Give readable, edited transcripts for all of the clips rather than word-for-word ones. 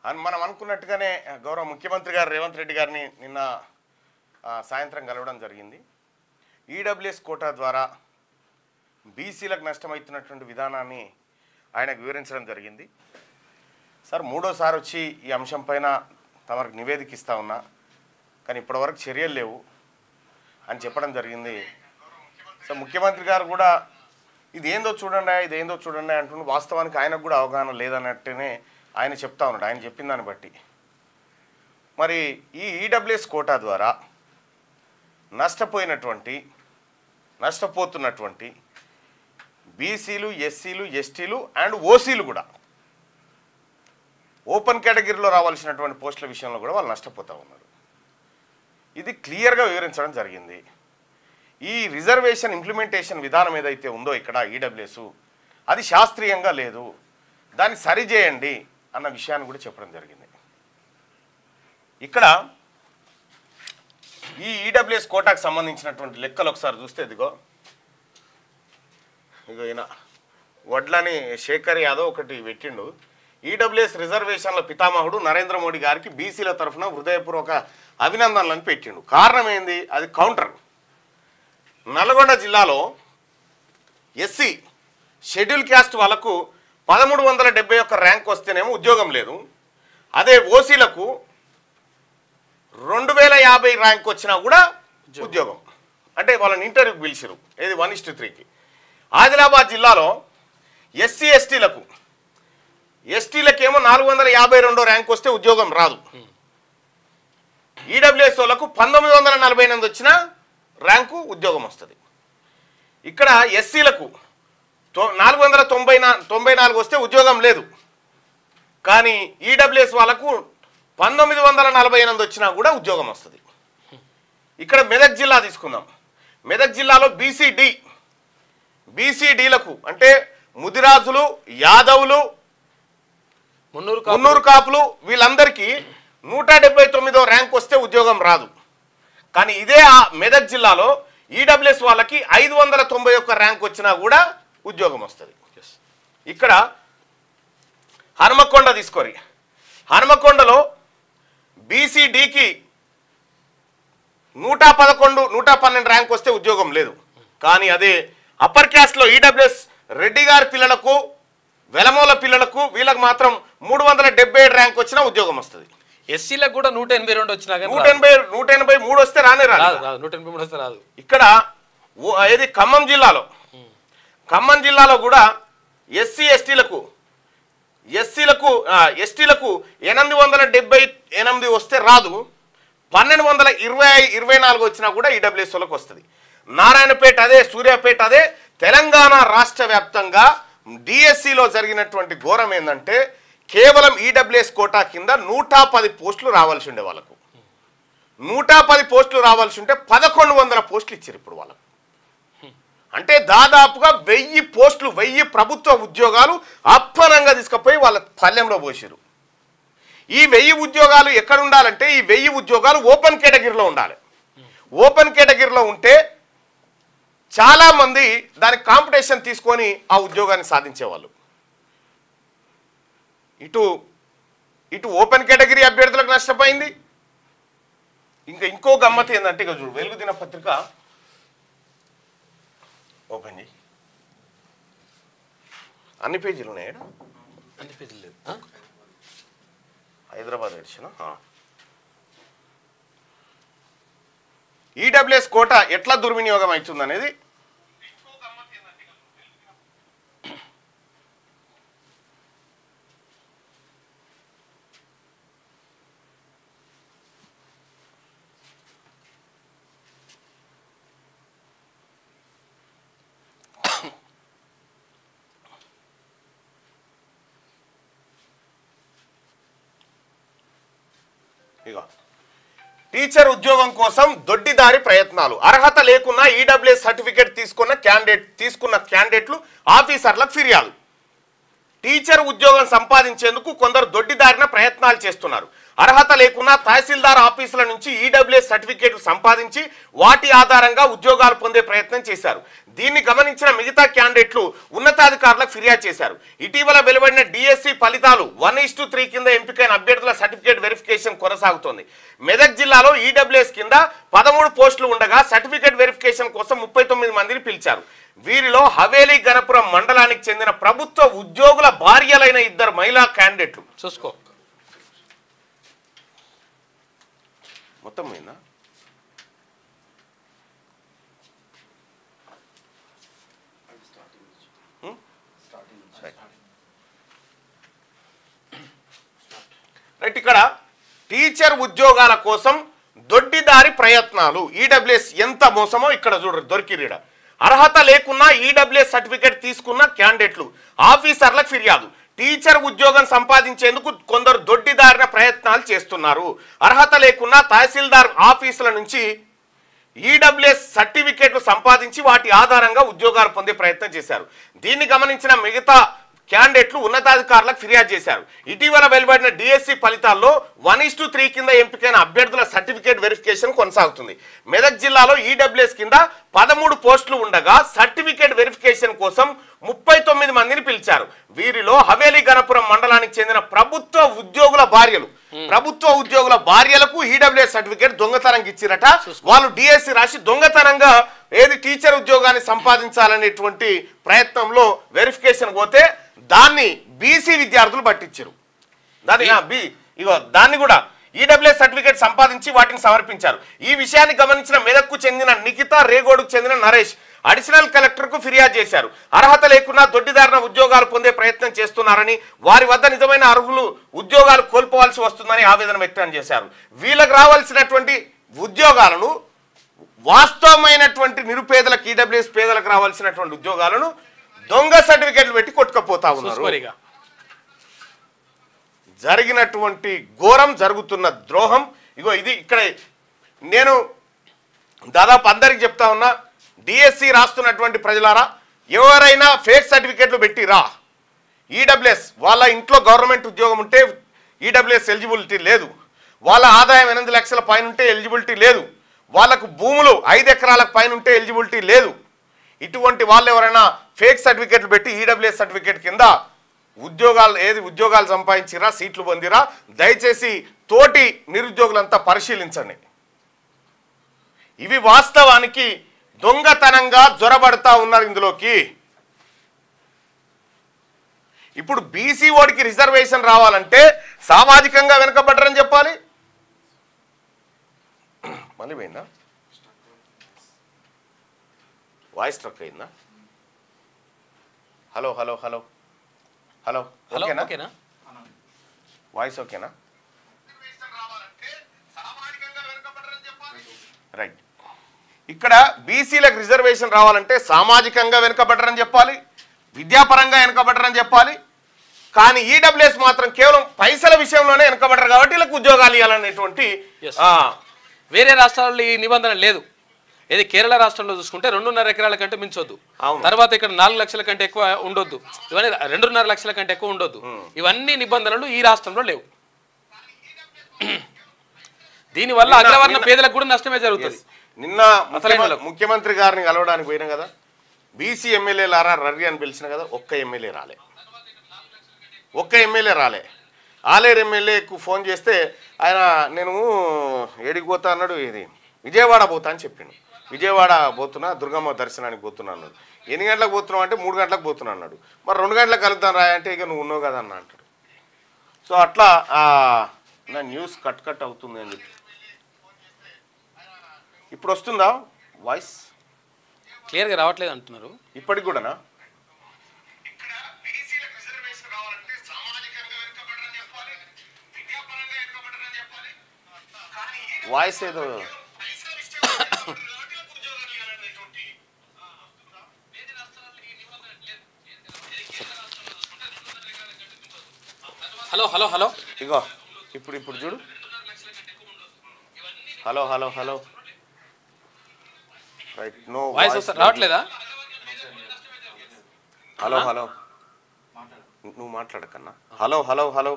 మనం అనుకున్నట్టుగానే గౌరవ ముఖ్యమంత్రి గారు రేవంత్ రెడ్డి గారిని నిన్న సాయంత్రం కలవడం జరిగింది. ఈడబ్ల్యూఎస్ కోటా ద్వారా బీసీలకు నష్టమవుతున్నటువంటి విధానాన్ని ఆయనకు వివరించడం జరిగింది. సార్ మూడోసారి వచ్చి ఈ అంశం పైన తమకు నివేదిక ఇస్తా ఉన్నా, కానీ ఇప్పటివరకు చర్యలు లేవు అని చెప్పడం జరిగింది. సో ముఖ్యమంత్రి గారు కూడా ఇదేందో చూడండి అంటున్న వాస్తవానికి ఆయనకు కూడా అవగాహన లేదన్నట్టునే ఆయన చెప్తా ఉన్నాడు. ఆయన చెప్పిన దాన్ని బట్టి మరి ఈ ఈడబ్ల్యూఎస్ కోటా ద్వారా నష్టపోతున్నటువంటి బీసీలు, ఎస్సీలు, ఎస్టీలు అండ్ ఓసీలు కూడా ఓపెన్ కేటగిరీలో రావాల్సినటువంటి పోస్టుల విషయంలో కూడా వాళ్ళు నష్టపోతూ ఉన్నారు. ఇది క్లియర్గా వివరించడం జరిగింది. ఈ రిజర్వేషన్ ఇంప్లిమెంటేషన్ విధానం ఏదైతే ఉందో ఇక్కడ ఈడబ్ల్యూఎస్ అది శాస్త్రీయంగా లేదు, దాన్ని సరిచేయండి అన్న విషయాన్ని కూడా చెప్పడం జరిగింది. ఇక్కడ ఈ ఈడబ్ల్యూఎస్ కోటాకు సంబంధించినటువంటి లెక్కలు ఒకసారి చూస్తే ఇదిగో ఈయన వడ్లని శేఖర్ యాదవ్ ఒకటి పెట్టిండు. ఈడబ్ల్యూఎస్ రిజర్వేషన్ల పితామహుడు నరేంద్ర మోడీ గారికి బీసీల తరఫున హృదయపూర్వక అభినందనలను పెట్టిండు. కారణం ఏంది? అది కౌంటర్. నల్గొండ జిల్లాలో ఎస్సీ షెడ్యూల్ క్యాస్ట్ వాళ్ళకు 1371 ర్యాంక్ వస్తేనేమో ఉద్యోగం లేదు. అదే ఓసీలకు 2050 ర్యాంక్ వచ్చినా కూడా ఉద్యోగం. అంటే వాళ్ళని ఇంటర్వ్యూకి పిలిచారు. ఏది 1:3కి. ఆదిలాబాద్ జిల్లాలో ఎస్సీ ఎస్టీలకేమో 452 ర్యాంక్ వస్తే ఉద్యోగం రాదు. ఈడబ్ల్యూఎస్ వాళ్ళకు 1948 వచ్చిన ర్యాంకు ఉద్యోగం వస్తుంది. ఇక్కడ ఎస్సీలకు 494 వస్తే ఉద్యోగం లేదు. కానీ ఈడబ్ల్యూఎస్ వాళ్ళకు 1948 వచ్చినా కూడా ఉద్యోగం వస్తుంది. ఇక్కడ మెదక్ జిల్లా తీసుకుందాం. మెదక్ జిల్లాలో బీసీడీలకు అంటే ముదిరాజులు, యాదవులు, మున్నూరు కాపులు వీళ్ళందరికీ 179వ ర్యాంక్ వస్తే ఉద్యోగం రాదు. కానీ ఇదే మెదక్ జిల్లాలో ఈడబ్ల్యూఎస్ వాళ్ళకి 591 ర్యాంక్ వచ్చినా కూడా ఉద్యోగం వస్తుంది. ఇక్కడ హనుమకొండ తీసుకోరి. హనుమకొండలో బీసీడీకి 111, 112 ర్యాంక్ వస్తే ఉద్యోగం లేదు. కానీ అదే అప్పర్ క్యాస్ట్లో ఈడబ్ల్యూఎస్ రెడ్డి గారి పిల్లలకు, వెలమూల పిల్లలకు వీళ్ళకి మాత్రం 377 ర్యాంక్ వచ్చినా ఉద్యోగం వస్తుంది. ఎస్సీలకు కూడా 182 వచ్చినా 183 వస్తే రానే రాదు. 183 వస్తే రాదు. ఇక్కడ ఏది ఖమ్మం జిల్లాలో కూడా ఎస్టీలకు 878 వస్తే రాదు. 1224 వచ్చినా కూడా ఈడబ్ల్యూఎస్ వాళ్ళకి వస్తుంది. నారాయణపేట అదే, సూర్యాపేట అదే. తెలంగాణ రాష్ట్ర వ్యాప్తంగా డిఎస్సిలో జరిగినటువంటి ఘోరం ఏంటంటే కేవలం ఈడబ్ల్యూఎస్ కోటా కింద 110 పోస్టులు రావాల్సి ఉండే వాళ్ళకు. 110 పోస్టులు రావాల్సి ఉంటే 1100 పోస్టులు ఇచ్చారు ఇప్పుడు వాళ్ళకు. అంటే దాదాపుగా 1000 పోస్టులు, 1000 ప్రభుత్వ ఉద్యోగాలు అప్పనంగా తీసుకుపోయి వాళ్ళ పల్లెంలో పోసారు. ఈ 1000 ఉద్యోగాలు ఎక్కడ ఉండాలంటే ఈ 1000 ఉద్యోగాలు ఓపెన్ కేటగిరీలో ఉండాలి. ఓపెన్ కేటగిరీలో ఉంటే చాలామంది దానికి కాంపిటీషన్ తీసుకొని ఆ ఉద్యోగాన్ని సాధించేవాళ్ళు. ఇటు ఓపెన్ కేటగిరీ అభ్యర్థులకు నష్టపోయింది. ఇంకో గమ్మత్ ఏంటంటే ఇక చూడు, వెలుగు దినపత్రిక ఓపెన్ చేయి. అన్ని పేజీలు ఉన్నాయి. అన్ని పేజీలు లేదు. హైదరాబాద్ ఎడిషన్. ఈడబ్ల్యూఎస్ కోటా ఎట్లా దుర్వినియోగం అవుతుంది అనేది టీచర్ ఉద్యోగం కోసం దొడ్డిదారి ప్రయత్నాలు. అర్హత లేకున్నా ఈడబ్ల్యూఎస్ సర్టిఫికేట్ తీసుకున్న క్యాండిడేట్లు ఆఫీసర్లకు ఫిర్యాదు. టీచర్ ఉద్యోగం సంపాదించేందుకు కొందరు దొడ్డిదారిన ప్రయత్నాలు చేస్తున్నారు. అర్హత లేకున్నా తహసీల్దార్ ఆఫీసుల నుంచి ఈడబ్ల్యూఎస్ సర్టిఫికేట్లు సంపాదించి వాటి ఆధారంగా ఉద్యోగాలు పొందే ప్రయత్నం చేశారు. దీన్ని గమనించిన మిగతా క్యాండిడేట్లు ఉన్నతాధికారులకు ఫిర్యాదు చేశారు. ఇటీవల వెలువడిన డిఎస్సి ఫలితాలు 1:3 కింద ఎంపికైన అభ్యర్థుల సర్టిఫికేట్ వెరిఫికేషన్ కొనసాగుతోంది. మెదక్ జిల్లాలో ఈడబ్ల్యూఎస్ కింద 13 పోస్టులు ఉండగా సర్టిఫికేట్ వెరిఫికేషన్ కోసం 39 మందిని పిలిచారు. వీరిలో హవేలీ గణపురం మండలానికి చెందిన ప్రభుత్వ ఉద్యోగుల భార్యలైన 2 మహిళా క్యాండిడేట్లు. చూసుకో మొత్తం పోయిందా? రైట్. ఇక్కడ టీచర్ ఉద్యోగాల కోసం దొడ్డిదారి ప్రయత్నాలు, ఈడబ్ల్యూఎస్ ఎంత మోసమో ఇక్కడ చూడరు దొరికిరీడ. అర్హత లేకున్నా ఈడబ్ల్యూఎస్ సర్టిఫికేట్ తీసుకున్న క్యాండిడేట్లు ఆఫీసర్లకు ఫిర్యాదు. టీచర్ ఉద్యోగం సంపాదించేందుకు కొందరు దొడ్డిదారిన ప్రయత్నాలు చేస్తున్నారు. అర్హత లేకున్నా తహసీల్దార్ ఆఫీసుల నుంచి ఈడబ్ల్యూఎస్ సర్టిఫికేట్లు సంపాదించి వాటి ఆధారంగా ఉద్యోగాలు పొందే ప్రయత్నం చేశారు. దీన్ని గమనించిన మిగతా క్యాండిడేట్లు ఉన్నతాధికారులకు ఫిర్యాదు చేశారు. ఇటీవల వెలువడిన డిఎస్సి ఫలితాల్లో 1:3 కింద ఎంపికైన అభ్యర్థుల సర్టిఫికేట్ వెరిఫికేషన్ కొనసాగుతుంది. మెదక్ జిల్లాలో ఈడబ్ల్యూఎస్ కింద 13 పోస్టులు ఉండగా సర్టిఫికేట్ వెరిఫికేషన్ కోసం 39 మందిని పిలిచారు. వీరిలో హవేలీ గణపురం మండలానికి చెందిన ప్రభుత్వ ఉద్యోగుల భార్యలకు ఈడబ్ల్యూఎస్ సర్టిఫికేట్ దొంగతనంగా ఇచ్చిరట. వాళ్ళు డిఎస్సి రాసి దొంగతనంగా టీచర్ ఉద్యోగాన్ని సంపాదించాలనేటువంటి ప్రయత్నంలో వెరిఫికేషన్ పోతే దాన్ని బీసీ విద్యార్థులు పట్టించారు. దాన్ని కూడా ఈడబ్ల్యూఎస్ సర్టిఫికేట్ సంపాదించి వాటిని సమర్పించారు. ఈ విషయాన్ని గమనించిన మెదక్కు చెందిన నిఖిత, రేగోడుకు చెందిన నరేష్ అడిషనల్ కలెక్టర్కు ఫిర్యాదు చేశారు. అర్హత లేకున్నా దొడ్డిదారిన ఉద్యోగాలు పొందే ప్రయత్నం చేస్తున్నారని, వారి వద్ద నిజమైన అర్హులు ఉద్యోగాలు కోల్పోవాల్సి వస్తుందని ఆవేదన వ్యక్తం చేశారు. వీళ్ళకి రావాల్సినటువంటి ఉద్యోగాలను, వాస్తవమైనటువంటి నిరుపేదలకు, ఈడబ్ల్యూఎస్ పేదలకు రావాల్సినటువంటి ఉద్యోగాలను దొంగ సర్టిఫికేట్లు పెట్టి కొట్టుకపోతా ఉన్నారు. జరిగినటువంటి ఘోరం, జరుగుతున్న ద్రోహం ఇది. ఇక్కడ నేను దాదాపు అందరికి చెప్తా ఉన్నా, డిఎస్సి రాస్తున్నటువంటి ప్రజలారా, ఎవరైనా ఫేక్ సర్టిఫికేట్లు పెట్టిరా ఈడబ్ల్యూఎస్, వాళ్ళ ఇంట్లో గవర్నమెంట్ ఉద్యోగం ఉంటే ఈడబ్ల్యూఎస్ ఎలిజిబిలిటీ లేదు, వాళ్ళ ఆదాయం 8 లక్షల పైన ఉంటే ఎలిజిబిలిటీ లేదు, వాళ్ళకు భూములు 5 ఎకరాలకు పైన ఉంటే ఎలిజిబిలిటీ లేదు. ఇటువంటి వాళ్ళు ఎవరైనా ఫేక్ సర్టిఫికేట్లు పెట్టి ఈడబ్ల్యూఎస్ సర్టిఫికేట్ కింద ఉద్యోగాలు సంపాదించిరా, సీట్లు పొందిరా, దయచేసి తోటి నిరుద్యోగులంతా పరిశీలించండి. ఇవి వాస్తవానికి దొంగతనంగా జొరబడతా ఉన్నారు ఇందులోకి. ఇప్పుడు బీసీ ఓడికి రిజర్వేషన్ రావాలంటే సామాజికంగా వెనుకబడ్డరని చెప్పాలి. మళ్ళీ పోయిందా? వాయిస్ స్ట్రక్ అయిందా? హలో హలో హలో హలో ఓకేనా? వాయిస్ ఓకేనా? రైట్. ఇక్కడ బీసీలకు రిజర్వేషన్ రావాలంటే సామాజికంగా వెనుకబడ్డరని చెప్పాలి, విద్యాపరంగా వెనుకబడ్డరని చెప్పాలి. కానీ ఈడబ్ల్యూఎస్ మాత్రం కేవలం పైసల విషయంలోనే వెనుకబడ్డరు కాబట్టి వీళ్ళకి ఉద్యోగాలు ఇవ్వాలనేటువంటి వేరే రాష్ట్రాల్లో ఈ నిబంధన లేదు. ఏది కేరళ రాష్ట్రంలో చూసుకుంటే 2.5 ఎకరాల కంటే మించొద్దు, తర్వాత ఇక్కడ 4 లక్షల కంటే ఎక్కువ ఉండొద్దు, ఇవన్నీ 2.5 లక్షల కంటే ఎక్కువ ఉండొద్దు. ఇవన్నీ నిబంధనలు ఈ రాష్ట్రంలో లేవు. దీనివల్ల అగ్రవర్ణ పేదలకు కూడా నష్టమే జరుగుతుంది. నిన్న ముఖ్యమంత్రి గారిని కలవడానికి పోయినా కదా, బీసీ ఎమ్మెల్యేలారా రర్రి అని పిలిచిన కదా, ఒక్క ఎమ్మెల్యే రాలే. ఆలేరు ఎమ్మెల్యేకు ఫోన్ చేస్తే ఆయన నేను ఏడికి పోతా అన్నాడు, ఇది విజయవాడ పోతా అని చెప్పిండు. విజయవాడ పోతున్నా, దుర్గమ్మ దర్శనానికి పోతున్నా అన్నాడు. ఎన్ని గంటలకు పోతున్నావు అంటే 3 గంటలకు పోతున్నా అన్నాడు. మరి 2 గంటలకు కలుద్దాం రా అంటే ఇక నువ్వు ఉన్నావు కదా అన్న అంటాడు. సో అట్లా నా న్యూస్ కట్ అవుతుంది అని చెప్పి. ఇప్పుడు వస్తుందా వాయిస్? క్లియర్గా రావట్లేదు అంటున్నారు. ఇప్పటికి కూడానా? వాయిస్ ఏదో హలో హలో హలో ఇగో ఇప్పుడు చూడు. Hello hello hello right. No voice రావట్లేదా? హలో హలో నువ్వు మాట్లాడకన్నా. హలో హలో హలో,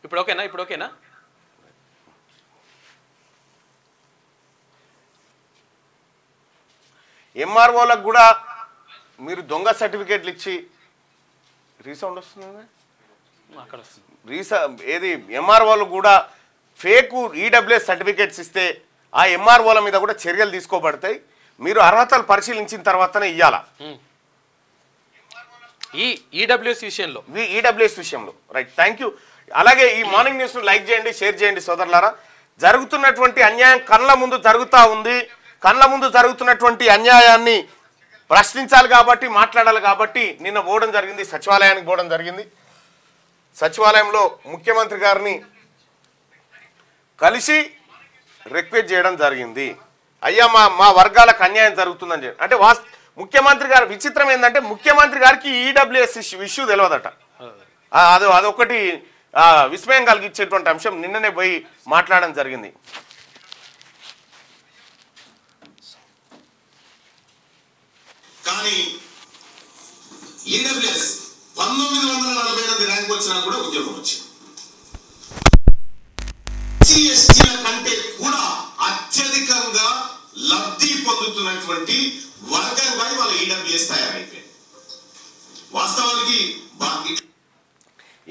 ఇప్పుడు ఓకేనా? ఇప్పుడు ఓకేనా? ఎంఆర్ఓలకు కూడా మీరు దొంగ సర్టిఫికేట్లు ఇచ్చి రీసౌండ్ వస్తుంది అక్కడ వస్తుంది. ఏది ఎంఆర్ఓలు కూడా ఫేక్ ఈడబ్ల్యూఎస్ సర్టిఫికేట్స్ ఇస్తే ఆ ఎంఆర్ఓల మీద కూడా చర్యలు తీసుకోబడతాయి. మీరు అర్హతలు పరిశీలించిన తర్వాతనే ఇవ్వాలా ఈ ఈడబ్ల్యూఎస్ విషయంలో. Right, thank you. అలాగే ఈ మార్నింగ్ న్యూస్ను లైక్ చేయండి, షేర్ చేయండి సోదరులారా. జరుగుతున్నటువంటి అన్యాయం కళ్ళ ముందు జరుగుతూ ఉంది. కళ్ళ ముందు జరుగుతున్నటువంటి అన్యాయాన్ని ప్రశ్నించాలి కాబట్టి, మాట్లాడాలి కాబట్టి నిన్న పోవడం జరిగింది, సచివాలయానికి పోవడం జరిగింది. సచివాలయంలో ముఖ్యమంత్రి గారిని కలిసి రిక్వెస్ట్ చేయడం జరిగింది. అయ్యా మా వర్గాలకు అన్యాయం జరుగుతుందని చెప్పి. అంటే ముఖ్యమంత్రి గారు విచిత్రం ఏంటంటే ముఖ్యమంత్రి గారికి ఈడబ్ల్యూఎస్ ఇష్యూ తెలియదట. అదొకటి విస్మయం కలిగించేటువంటి అంశం. నిన్ననే పోయి మాట్లాడడం జరిగింది. కానీ ఈడబ్ల్యూఎస్ 1948 ర్యాంక్ వచ్చినా కూడా ఉద్యోగం వచ్చింది. ఎస్సీల కంటే కూడా అత్యధికంగా లబ్ధి పొందుతున్నటువంటి వర్గంపై వాళ్ళ ఈడబ్ల్యూఎస్ తయారైపోయింది. వాస్తవానికి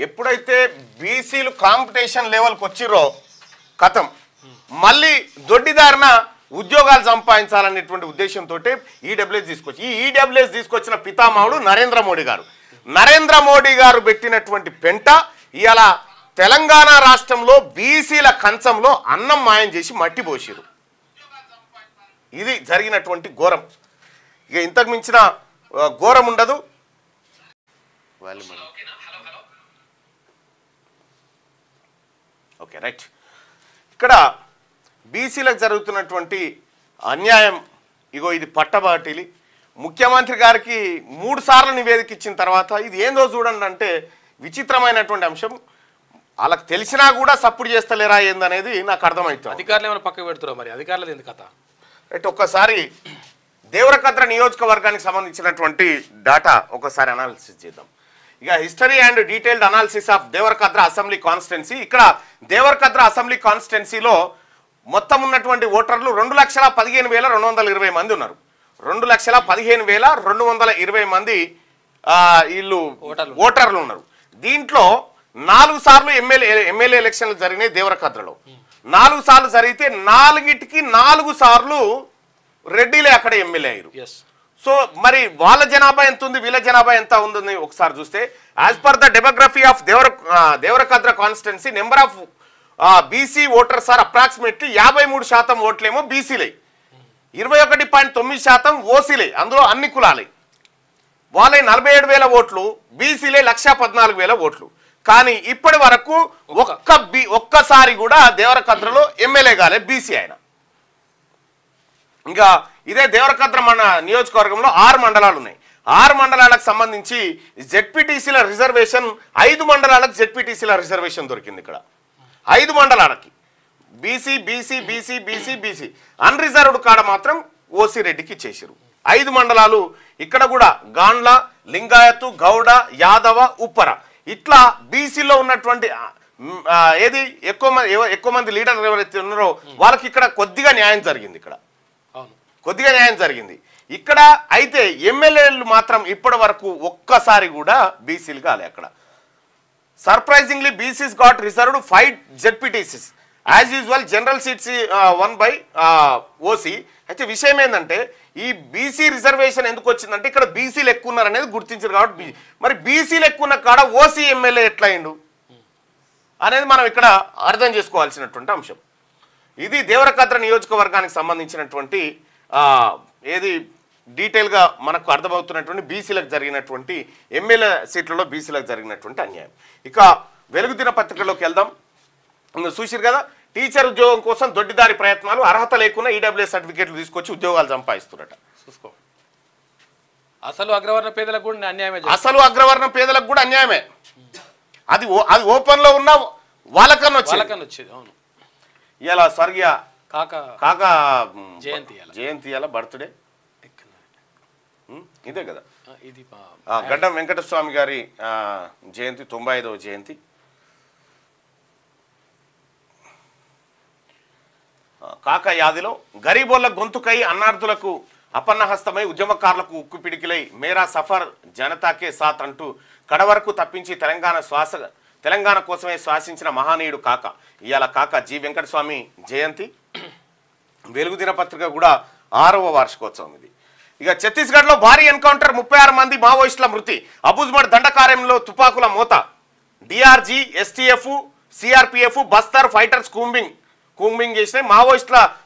ఎప్పుడైతే బీసీలు కాంపిటీషన్ లెవెల్కి వచ్చిరో కథం మళ్ళీ దొడ్డిదారిన ఉద్యోగాలు సంపాదించాలనేటువంటి ఉద్దేశంతో ఈడబ్ల్యూఎస్ తీసుకొచ్చి ఈ ఈడబ్ల్యూఎస్ తీసుకొచ్చిన పితామహుడు నరేంద్ర మోడీ గారు. నరేంద్ర మోడీ గారు పెట్టినటువంటి పెంట ఇవాళ తెలంగాణ రాష్ట్రంలో బీసీల కంచంలో అన్నం మాయం చేసి మట్టి పోసిరు. ఇది జరిగినటువంటి ఘోరం. ఇక ఇంతకు మించిన ఘోరం ఉండదు. Okay, right. ఇక్కడ బీసీలకు జరుగుతున్నటువంటి అన్యాయం ఇగో ఇది పట్టబాటిలి. ముఖ్యమంత్రి గారికి 3 సార్లు నివేదిక ఇచ్చిన తర్వాత ఇది ఏందో చూడండి అంటే విచిత్రమైనటువంటి అంశం. వాళ్ళకి తెలిసినా కూడా సపోర్ట్ చేస్తలేరా ఏందనేది నాకు అర్థమవుతుంది. అధికారులు ఏమైనా పక్కకు పెడుతున్నారు మరి, అధికారులు ఎందుకు కథ? రైట్, ఒక్కసారి దేవరకద్ర నియోజకవర్గానికి సంబంధించినటువంటి డాటా ఒకసారి అనాలిసిస్ చేద్దాం. ఇక history and detailed analysis of Devarakadra assembly constituency. ఇక్కడ దేవరకద్ర అసెంబ్లీ కాన్స్టిట్యున్సీలో మొత్తం ఉన్నటువంటి ఓటర్లు 2,15,220 మంది ఉన్నారు. 2,15,220 మంది వీళ్ళు ఓటర్లు ఉన్నారు. దీంట్లో 4 సార్లు ఎమ్మెల్యే ఎలక్షన్లు జరిగినాయి దేవరకద్రలో. 4 సార్లు జరిగితే 4కి 4 సార్లు రెడ్డిలే అక్కడ ఎమ్మెల్యే అయ్యారు. సో మరి వాళ్ళ జనాభా ఎంత ఉంది, వీళ్ళ జనాభా ఎంత ఉంది ఒకసారి చూస్తే as per the demography of Devarakadra constituency number of BC voters are approximately 53% ఓట్లేమో బీసీలే, 21.9% ఓసీలే, అందులో అన్ని కులాలే. వాళ్ళే 47,000 ఓట్లు, బీసీలే 1,14,000 ఓట్లు. కానీ ఇప్పటి వరకు ఒక్కసారి కూడా దేవరకద్రలో ఎమ్మెల్యే కాలే బీసీ ఆయన. ఇంకా ఇదే దేవరకద్ర మన నియోజకవర్గంలో 6 మండలాలు ఉన్నాయి. 6 మండలాలకు సంబంధించి జెడ్పీటీసీల రిజర్వేషన్ 5 మండలాలకు జెడ్పీటీసీల రిజర్వేషన్ దొరికింది. ఇక్కడ 5 మండలాలకి BC BC BC BC BC unreserved కాడ మాత్రం ఓసీ రెడ్డికి ఇచ్చేసారు. 5 మండలాలు ఇక్కడ కూడా గాండ్ల, లింగాయతు, గౌడ, యాదవ, ఉప్పర ఇట్లా బీసీలో ఉన్నటువంటి ఏది ఎక్కువ మంది లీడర్లు ఎవరైతే ఉన్నారో వాళ్ళకి ఇక్కడ కొద్దిగా న్యాయం జరిగింది. కొద్దిగా న్యాయం జరిగింది ఇక్కడ. అయితే ఎమ్మెల్యేలు మాత్రం ఇప్పటి వరకు ఒక్కసారి కూడా బీసీలు కాలే అక్కడ. Surprisingly BCs got reserved 5 ZPTCs as usual, general seats 1 by OC. అయితే విషయం ఏంటంటే ఈ బీసీ రిజర్వేషన్ ఎందుకు వచ్చిందంటే ఇక్కడ బీసీలు ఎక్కువ ఉన్నారు అనేది గుర్తించారు కాబట్టి. మరి బీసీలు ఎక్కువ ఉన్న కాడ ఓసీ ఎమ్మెల్యే ఎట్లా అయిండు అనేది మనం ఇక్కడ అర్థం చేసుకోవాల్సినటువంటి అంశం. ఇది దేవరకద్ర నియోజకవర్గానికి సంబంధించినటువంటి ఏది డీటెయిల్గా మనకు అర్థమవుతున్నటువంటి బీసీలకు జరిగినటువంటి ఎమ్మెల్యే సీట్లలో బీసీలకు జరిగినటువంటి అన్యాయం. ఇక వెలుగు దినపత్రికలోకి వెళ్దాం. చూసిరు కదా, టీచర్ ఉద్యోగం కోసం దొడ్డిదారి ప్రయత్నాలు, అర్హత లేకుండా ఈడబ్ల్యూఎస్ సర్టిఫికేట్లు తీసుకొచ్చి ఉద్యోగాలు సంపాదిస్తున్నట. చూసుకో, అసలు అగ్రవర్ణ పేదలకు కూడా అన్యాయమే. అసలు అగ్రవర్ణ పేదలకు కూడా అన్యాయమే. అది ఓపెన్లో ఉన్న వాళ్ళకన్నా వచ్చేది. అవును, ఇలా స్వర్గీయ కాకా జయంతి ఇలా బర్త్డే. ఇదే కదా ఇది గడ్డం వెంకటస్వామి గారి జయంతి 95వ జయంతి. కాక యాదిలో గరీబోళ్ల గొంతుకై అన్నార్థులకు అపన్నహస్తమై ఉద్యమకారులకు ఉక్కు పిడికిలై మేరా సఫర్ జనతాకే సాత్ అంటూ కడవరకు తప్పించి తెలంగాణ కోసమే శ్వాసించిన మహానీయుడు కాక. ఇవాళ కాక జి వెంకటస్వామి జయంతి. వెలుగు దినపత్రిక కూడా 6వ వార్షికోత్సవం ఇది. ఇక ఛత్తీస్గఢ్లో భారీ ఎన్కౌంటర్, 36 మంది మావోయిస్టుల మృతి. అబుజ్మడ్ దండకార్యంలో తుపాకుల మోత. DRG, STF, CRPF, Bastar fighters combing చేసిన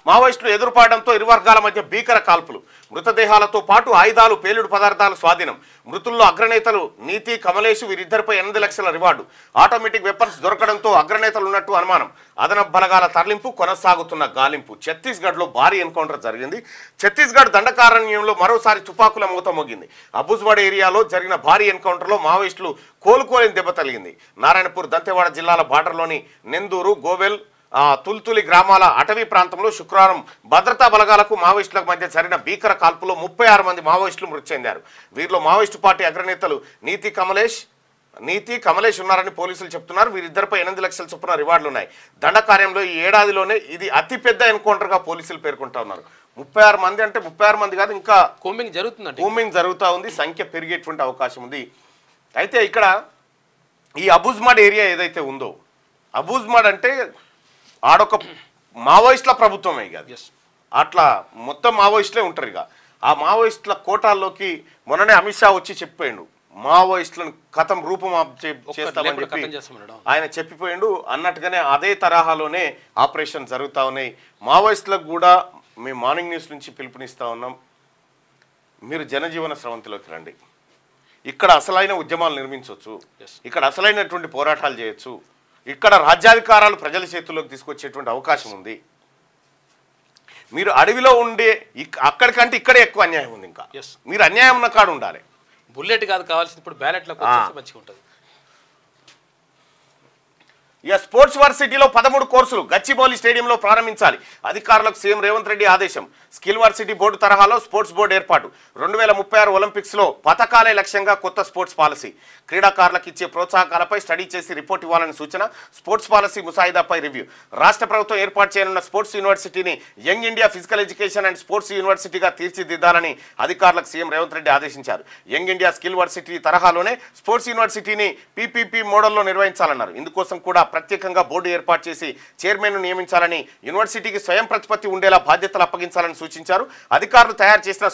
మావోయిస్టులు ఎదురుపడడంతో ఇరు వర్గాల మధ్య భీకర కాల్పులు. మృతదేహాలతో పాటు ఆయుధాలు, పేలుడు పదార్థాలు స్వాధీనం. మృతుల్లో అగ్రనేతలు నీతి, కమలేష్, వీరిద్దరిపై 8 లక్షల రివార్డు. ఆటోమేటిక్ వెపన్స్ దొరకడంతో అగ్రనేతలు ఉన్నట్టు అనుమానం. అదనపు బలగాల తరలింపు కొనసాగుతున్న గాలింపు. ఛత్తీస్గఢ్లో భారీ ఎన్కౌంటర్ జరిగింది. ఛత్తీస్గఢ్ దండకారణ్యంలో మరోసారి తుపాకుల మూత మోగింది. అబుజ్మడ్ ఏరియాలో జరిగిన భారీ ఎన్కౌంటర్లో మావోయిస్టులు కోలుకోలేని దెబ్బ తగిలింది. నారాయణపూర్, దంతెవాడ జిల్లాల బార్డర్లోని నెందూరు, గోవెల్, తుల్తులి గ్రామాల అటవీ ప్రాంతంలో శుక్రవారం భద్రతా బలగాలకు మావోయిస్టులకు మధ్య జరిగిన భీకర కాల్పులో 36 మంది మావోయిస్టులు మృతి చెందారు. వీరిలో మావోయిస్టు పార్టీ అగ్రనేతలు నీతి, కమలేష్ ఉన్నారని పోలీసులు చెప్తున్నారు. వీరిద్దరిపై 8 లక్షల చొప్పున రివార్డులు ఉన్నాయి. దండకార్యంలో ఈ ఏడాదిలోనే ఇది అతిపెద్ద ఎన్కౌంటర్గా పోలీసులు పేర్కొంటా ఉన్నారు. 36 మంది అంటే 36 మంది కాదు, ఇంకా కూంబింగ్ జరుగుతూ ఉంది. సంఖ్య పెరిగేటువంటి అవకాశం ఉంది. అయితే ఇక్కడ ఈ అబుజ్మడ్ ఏరియా ఏదైతే ఉందో, అబుజ్మడ్ అంటే ఆడొక మావోయిస్టుల ప్రభుత్వమే కాదు, అట్లా మొత్తం మావోయిస్టులే ఉంటారు. ఇక ఆ మావోయిస్టుల కోటాల్లోకి మొన్ననే అమిత్ షా వచ్చి చెప్పిపోయిండు, మావోయిస్టులను కథం రూపం చేస్తామని చెప్పి ఆయన చెప్పిపోయిండు. అన్నట్టుగానే అదే తరహాలోనే ఆపరేషన్ జరుగుతూ ఉన్నాయి. మావోయిస్టులకు కూడా మేము మార్నింగ్ న్యూస్ నుంచి పిలుపునిస్తూ ఉన్నాం, మీరు జనజీవన స్రవంతిలోకి రండి. ఇక్కడ అసలైన ఉద్యమాలు నిర్మించవచ్చు, ఇక్కడ అసలైనటువంటి పోరాటాలు చేయొచ్చు, ఇక్కడ రాజ్యాధికారాలు ప్రజల చేతుల్లోకి తీసుకొచ్చేటువంటి అవకాశం ఉంది. మీరు అడవిలో ఉండే అక్కడికంటే ఇక్కడే ఎక్కువ అన్యాయం ఉంది. ఇంకా మీరు అన్యాయం ఉన్న కాడ ఉండాలి. బుల్లెట్ కాదు కావాల్సింది, ఇప్పుడు బ్యాలెట్లకు మంచిగా ఉంటుంది. ఇక స్పోర్ట్స్ వర్సిటీలో 13 కోర్సులు గచ్చిబౌలి స్టేడియంలో ప్రారంభించాలి. అధికారులకు సీఎం రేవంత్ రెడ్డి ఆదేశం. స్కిల్ వర్సిటీ బోర్డు తరహాలో స్పోర్ట్స్ బోర్డు ఏర్పాటు. 2036 ఒలింపిక్స్లో పథకాలే లక్ష్యంగా కొత్త స్పోర్ట్స్ పాలసీ. క్రీడాకారులకు ఇచ్చే ప్రోత్సాహకాలపై స్టడీ చేసి రిపోర్ట్ ఇవ్వాలని సూచన. స్పోర్ట్స్ పాలసీ ముసాయిదాపై రివ్యూ. రాష్ట్ర ప్రభుత్వం ఏర్పాటు చేయనున్న స్పోర్ట్స్ యూనివర్సిటీని young India physical education and sports యూనివర్సిటీగా తీర్చిదిద్దాలని అధికారులకు సీఎం రేవంత్ రెడ్డి ఆదేశించారు. యంగ్ ఇండియా స్కిల్ వర్సిటీ తరహాలోనే స్పోర్ట్స్ యూనివర్సిటీని పీపీపీ మోడల్లో నిర్వహించాలన్నారు. ఇందుకోసం కూడా ప్రత్యేకంగా బోర్డు ఏర్పాటు చేసి చైర్మన్ను నియమించాలని, యూనివర్సిటీకి స్వయం ప్రతిపత్తి ఉండేలా బాధ్యతలు అప్పగించాలని సూచించారు. అధికారులు తయారు చేసిన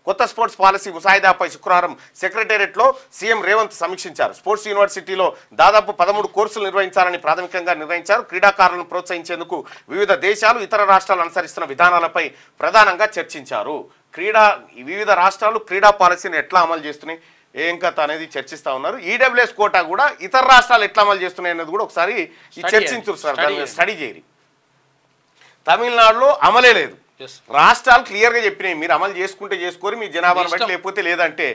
కొత్త స్పోర్ట్స్ పాలసీ ముసాయిదాపై శుక్రవారం సెక్రటేరియట్లో సీఎం రేవంత్ సమీక్షించారు. స్పోర్ట్స్ యూనివర్సిటీలో దాదాపు 13 కోర్సులు నిర్వహించాలని ప్రాథమికంగా నిర్ణయించారు. క్రీడాకారులను ప్రోత్సహించేందుకు వివిధ దేశాలు, ఇతర రాష్ట్రాలు అనుసరిస్తున్న విధానాలపై ప్రధానంగా చర్చించారు. వివిధ రాష్ట్రాలు క్రీడా పాలసీని ఎట్లా అమలు చేస్తున్నాయి, ఏం కథ అనేది చర్చిస్తూ ఉన్నారు. ఈడబ్ల్యూఎస్ కోటా కూడా ఇతర రాష్ట్రాలు ఎట్లా అమలు చేస్తున్నాయి అనేది కూడా ఒకసారి చర్చించారు సార్, దాన్ని స్టడీ చేయరు. తమిళనాడులో అమలే లేదు. రాష్ట్రాలు క్లియర్గా చెప్పినాయి, మీరు అమలు చేసుకుంటే చేసుకోరు, మీ జనాభాను బట్టి, లేకపోతే లేదంటే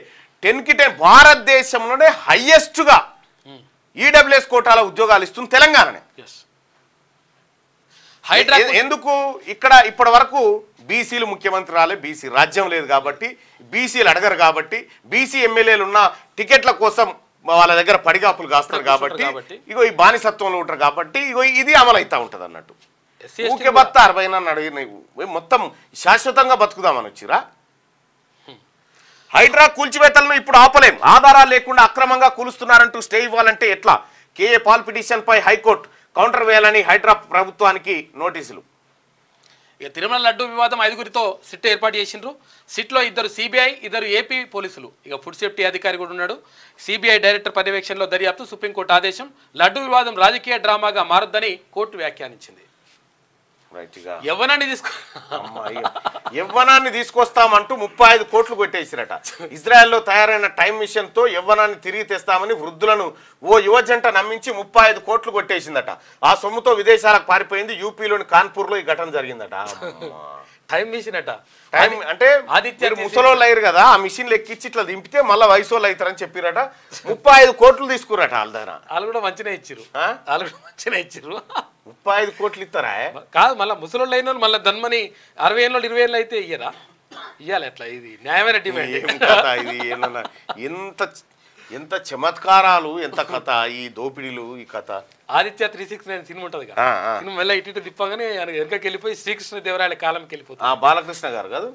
10కి 10 భారతదేశంలోనే హైయెస్ట్గా ఈడబ్ల్యూఎస్ కోటాల ఉద్యోగాలు ఇస్తుంది తెలంగాణనే. ఎందుకు ఇక్కడ ఇప్పటి వరకు బీసీలు ముఖ్యమంత్రి రాలే, బీసీ రాజ్యం లేదు కాబట్టి, బీసీలు అడగరు కాబట్టి, బీసీ ఎమ్మెల్యేలు ఉన్న టికెట్ల కోసం వాళ్ళ దగ్గర పడిగాపులు కాస్తారు కాబట్టి, ఇగో ఈ బానిసత్వంలో ఉంటారు కాబట్టి, ఇగో ఇది అమలు అవుతా ఉంటుంది అన్నట్టు. ఊకే బత్త 40 అడిగిన మొత్తం శాశ్వతంగా బతుకుదామని వచ్చిరా. హైడ్రా కూల్చివేతలను ఇప్పుడు ఆపలేం, ఆధారాలు లేకుండా అక్రమంగా కూలుస్తున్నారంటూ స్టే ఇవ్వాలంటే ఎట్లా? కేఏ పాల్ పిటిషన్పై హైకోర్టు కౌంటర్ వేయాలని హైడ్రా ప్రభుత్వానికి నోటీసులు. ఇక తిరుమల లడ్డు వివాదం 5గురితో సిట్ ఏర్పాటు చేసిండ్రు. సిట్లో 2 సిబిఐ, 2 ఏపీ పోలీసులు, ఇక ఫుడ్ సేఫ్టీ అధికారి కూడా ఉన్నాడు. సిబిఐ డైరెక్టర్ పర్యవేక్షణలో దర్యాప్తు. సుప్రీంకోర్టు ఆదేశం. లడ్డు వివాదం రాజకీయ డ్రామాగా మారొద్దని కోర్టు వ్యాఖ్యానించింది. యవ్వనాన్ని తీసుకొస్తామంటూ 35 కోట్లు కొట్టేసిరట. ఇజ్రాయెల్లో తయారైన టైం మిషన్ తో యవ్వనాన్ని తిరిగి తెస్తామని వృద్ధులను ఓ యువజంట నమ్మించి 35 కోట్లు కొట్టేసిందట. ఆ సొమ్ముతో విదేశాలకు పారిపోయింది. యూపీలోని కాన్పూర్లో ఈ ఘటన జరిగిందట. టైం మిషన్ అట. టైం అంటే ముసలోళ్ళు అయ్యారు కదా, ఆ మిషన్ ఎక్కించి ఇట్లా దింపితే మళ్ళీ వయసు వాళ్ళు అవుతారని చెప్పిరట. 35 కోట్లు తీసుకురట వాళ్ళ దగ్గర. వాళ్ళు కూడా మంచిగా ఇచ్చిర్రు, 35 కోట్లు ఇస్తారా? కాదు, మళ్ళీ ముసలోళ్ళు అయిన వాళ్ళు మళ్ళీ ధన్మని 60 ఏళ్ళు 20 ఏళ్ళు అయితే ఇయ్యరా? ఇవ్వాలి ఎట్లా, ఇది న్యాయమైన డిమాండ్. ఏం కథ ఇది, ఎంత ఎంత చమత్కారాలు, ఎంత కథ ఈ దోపిడీలు, ఈ కథ. ఆదిత్య 369 సినిమా ఉంటుంది కదా, సినిమా మెల్ల ఇటు తిప్పగానే వెనకకి వెళ్ళిపోయి శ్రీకృష్ణ దేవరాయల కాలంకి వెళ్ళిపోతుంది. బాలకృష్ణ గారు కాదు.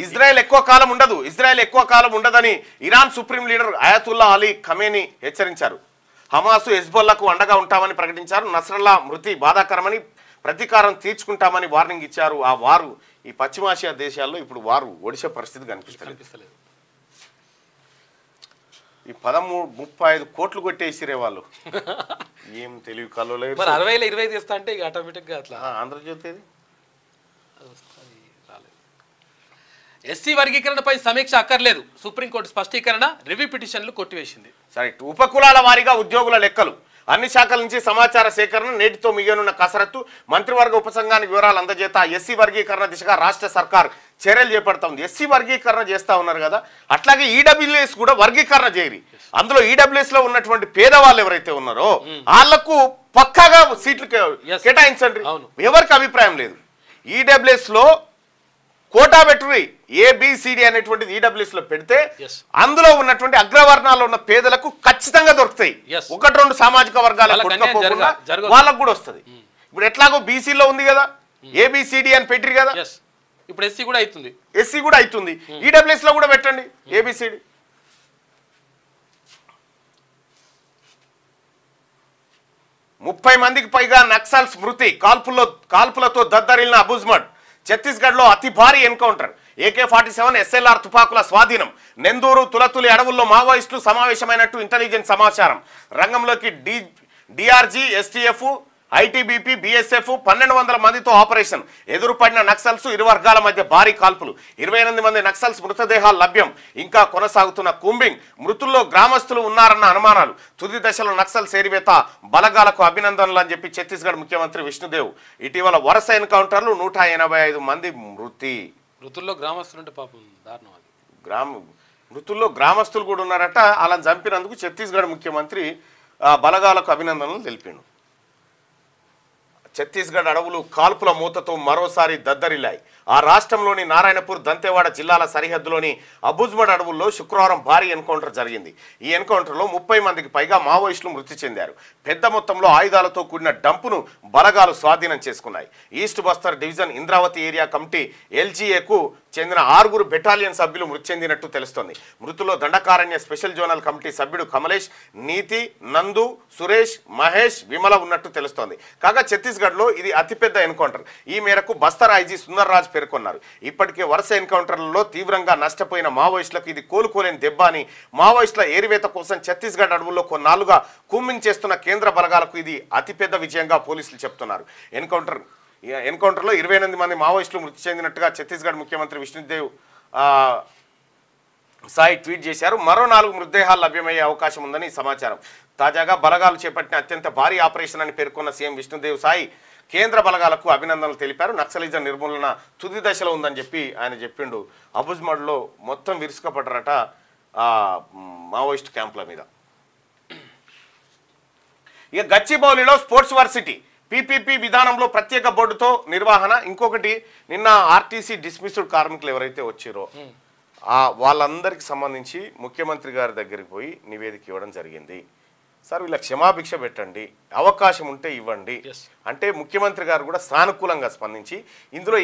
ఇజ్రాయెల్ ఎక్కువ కాలం ఉండదు, ఇజ్రాయెల్ ఎక్కువ కాలం ఉండదని Iran supreme leader Ayatollah Ali Khamenei హెచ్చరించారు. హమాసు హెజ్బొల్లాకు అండగా ఉంటామని ప్రకటించారు. నస్రల్లా మృతి బాధాకరమని, ప్రతీకారం తీర్చుకుంటామని వార్నింగ్ ఇచ్చారు. ఆ వారు ఈ పశ్చిమాసియా దేశాల్లో ఇప్పుడు వారు ఒడిశా పరిస్థితి కనిపిస్తలేదు. ఈ 13-35 కోట్లు కొట్టేసిరే వాళ్ళు. ఏం తెలివి కల్లో లేదు. 60లో 20 తీస్తా అంటే ఇక ఆటోమేటిక్గా అట్లా ఆంధ్రజ్యోతి ఎస్సీ వర్గీకరణపై సమీక్ష అక్కర్లేదు, సుప్రీంకోర్టు స్పష్టీకరణ, రివ్యూ పిటిషన్లు కొట్టివేసింది. సరే, ఉపకులాల వారీగా ఉద్యోగుల లెక్కలు, అన్ని శాఖల నుంచి సమాచార సేకరణ, నేటితో మిగిలిన కసరత్తు, మంత్రివర్గ ఉపసంఘానికి వివరాలు అందజేత ఎస్సీ వర్గీకరణ దిశగా రాష్ట్ర సర్కార్ చర్యలు చేపడుతుంది. ఎస్సీ వర్గీకరణ చేస్తా ఉన్నారు కదా, అట్లాగే ఈడబ్ల్యూఎస్ కూడా వర్గీకరణ చేయరి. అందులో ఈడబ్ల్యూఎస్ లో ఉన్నటువంటి పేదవాళ్ళు ఎవరైతే ఉన్నారో వాళ్లకు పక్కాగా సీట్లు కేటాయించండి. ఎవరికి అభిప్రాయం లేదు. ఈడబ్ల్యూఎస్ లో కోటా పెట్టుని ఏబిసిడి అనేటువంటిది ఈడబ్ల్యూఎస్ లో పెడితే అందులో ఉన్నటువంటి అగ్రవర్ణాల్లో ఉన్న పేదలకు ఖచ్చితంగా దొరుకుతాయి. 1-2 సామాజిక వర్గాలకు వాళ్ళకు కూడా వస్తుంది. ఇప్పుడు ఎట్లాగో బీసీలో ఉంది కదా, ఏబిసిడి అని పెట్టిరు కదా, ఇప్పుడు ఎస్సీ కూడా అవుతుంది, ఎస్సీ కూడా అవుతుంది. ఈడబ్ల్యూఎస్ లో కూడా పెట్టండి ఏబిసిడి. మందికి పైగా నక్సల్స్ మృతి, కాల్పులతో దద్దరిల్లిన అబుజ్మడ్. ఛత్తీస్గఢ్లో అతి భారీ ఎన్కౌంటర్, AK-47 SLR తుపాకుల స్వాధీనం. నెందూరు తులతులి అడవుల్లో మావోయిస్టులు సమావేశమైనట్టు ఇంటెలిజెన్స్ సమాచారం. రంగంలోకి DRG, STF, ITBP, BSF 1200 మందితో ఆపరేషన్. ఎదురుపడిన నక్సల్స్, ఇరు వర్గాల మధ్య భారీ కాల్పులు. 28 మంది నక్సల్స్ మృతదేహాలు లభ్యం. ఇంకా కొనసాగుతున్న కూంబింగ్. మృతుల్లో గ్రామస్తులు ఉన్నారన్న అనుమానాలు. తుది దశలో నక్సల్స్ ఏరివేత, బలగాలకు అభినందనలు అని చెప్పి ఛత్తీస్గఢ్ ముఖ్యమంత్రి విష్ణుదేవ్. ఇటీవల వరుస ఎన్కౌంటర్లు, 185 మంది మృతి. మృతుల్లో గ్రామస్తులు అంటే పాపం దారుణం. అది మృతుల్లో గ్రామస్తులు కూడా ఉన్నారట. అలా చంపినందుకు ఛత్తీస్గఢ్ ముఖ్యమంత్రి బలగాలకు అభినందనలు తెలిపాడు. ఛత్తీస్గఢ్ అడవులు కాల్పుల మూతతో మరోసారి దద్దరిల్లాయి. ఆ రాష్ట్రంలోని నారాయణపూర్, దంతేవాడ జిల్లాల సరిహద్దులోని అబుజ్మడ్ అడవుల్లో శుక్రవారం భారీ ఎన్కౌంటర్ జరిగింది. ఈ ఎన్కౌంటర్లో 30 మందికి పైగా మావోయిస్టులు మృతి చెందారు. పెద్ద మొత్తంలో ఆయుధాలతో కూడిన డంపును బలగాలు స్వాధీనం చేసుకున్నాయి. East Bastar division Indravati area committee LGAకు చెందిన 6 బెటాలియన్ సభ్యులు మృతి చెందినట్టు తెలుస్తోంది. మృతుల్లో దండకారణ్య స్పెషల్ జోనల్ కమిటీ సభ్యుడు కమలేష్, నీతి, నందు, సురేష్, మహేష్, విమల ఉన్నట్టు తెలుస్తోంది. కాగా ఛత్తీస్గఢ్లో ఇది అతిపెద్ద ఎన్కౌంటర్. ఈ మేరకు బస్తర్ ఐజీ సుందర్ రాజ్ పేర్కొన్నారు. ఇప్పటికే వరుస ఎన్కౌంటర్లలో తీవ్రంగా నష్టపోయిన మావోయిస్టులకు ఇది కోలుకోలేని దెబ్బ అని, మావోయిస్టుల ఏరివేత కోసం ఛత్తీస్గఢ్ అడవుల్లో కొన్నాళ్లుగా కూంబింగ్ చేస్తున్న కేంద్ర బలగాలకు ఇది అతిపెద్ద విజయంగా పోలీసులు చెప్తున్నారు. ఎన్కౌంటర్లో 28 మంది మావోయిస్టులు మృతి చెందినట్టుగా ఛత్తీస్గఢ్ ముఖ్యమంత్రి విష్ణుదేవ్ సాయి ట్వీట్ చేశారు. మరో 4 మృతదేహాలు లభ్యమయ్యే అవకాశం ఉందని సమాచారం. తాజాగా బలగాలు చేపట్టిన అత్యంత భారీ ఆపరేషన్ అని పేర్కొన్న సీఎం విష్ణుదేవ్ సాయి కేంద్ర బలగాలకు అభినందనలు తెలిపారు. నక్సలిజం నిర్మూలన తుది దశలో ఉందని చెప్పి ఆయన చెప్పిండు. అబుజ్మడ్లో మొత్తం విరుసుకపడ్డారట మావోయిస్ట్ క్యాంపుల మీద. ఇక గచ్చిబౌలిలో స్పోర్ట్స్ వర్సిటీ PPP విధానంలో ప్రత్యేక బోర్డుతో నిర్వహణ. ఇంకొకటి, నిన్న ఆర్టీసీ డిస్మిస్డ్ కార్మికులు ఎవరైతే వచ్చారో వాళ్ళందరికీ సంబంధించి ముఖ్యమంత్రి గారి దగ్గరికి పోయి నివేదిక ఇవ్వడం జరిగింది. సార్ వీళ్ళ క్షమాభిక్ష పెట్టండి, అవకాశం ఉంటే ఇవ్వండి అంటే ముఖ్యమంత్రి గారు కూడా సానుకూలంగా స్పందించి ఇందులో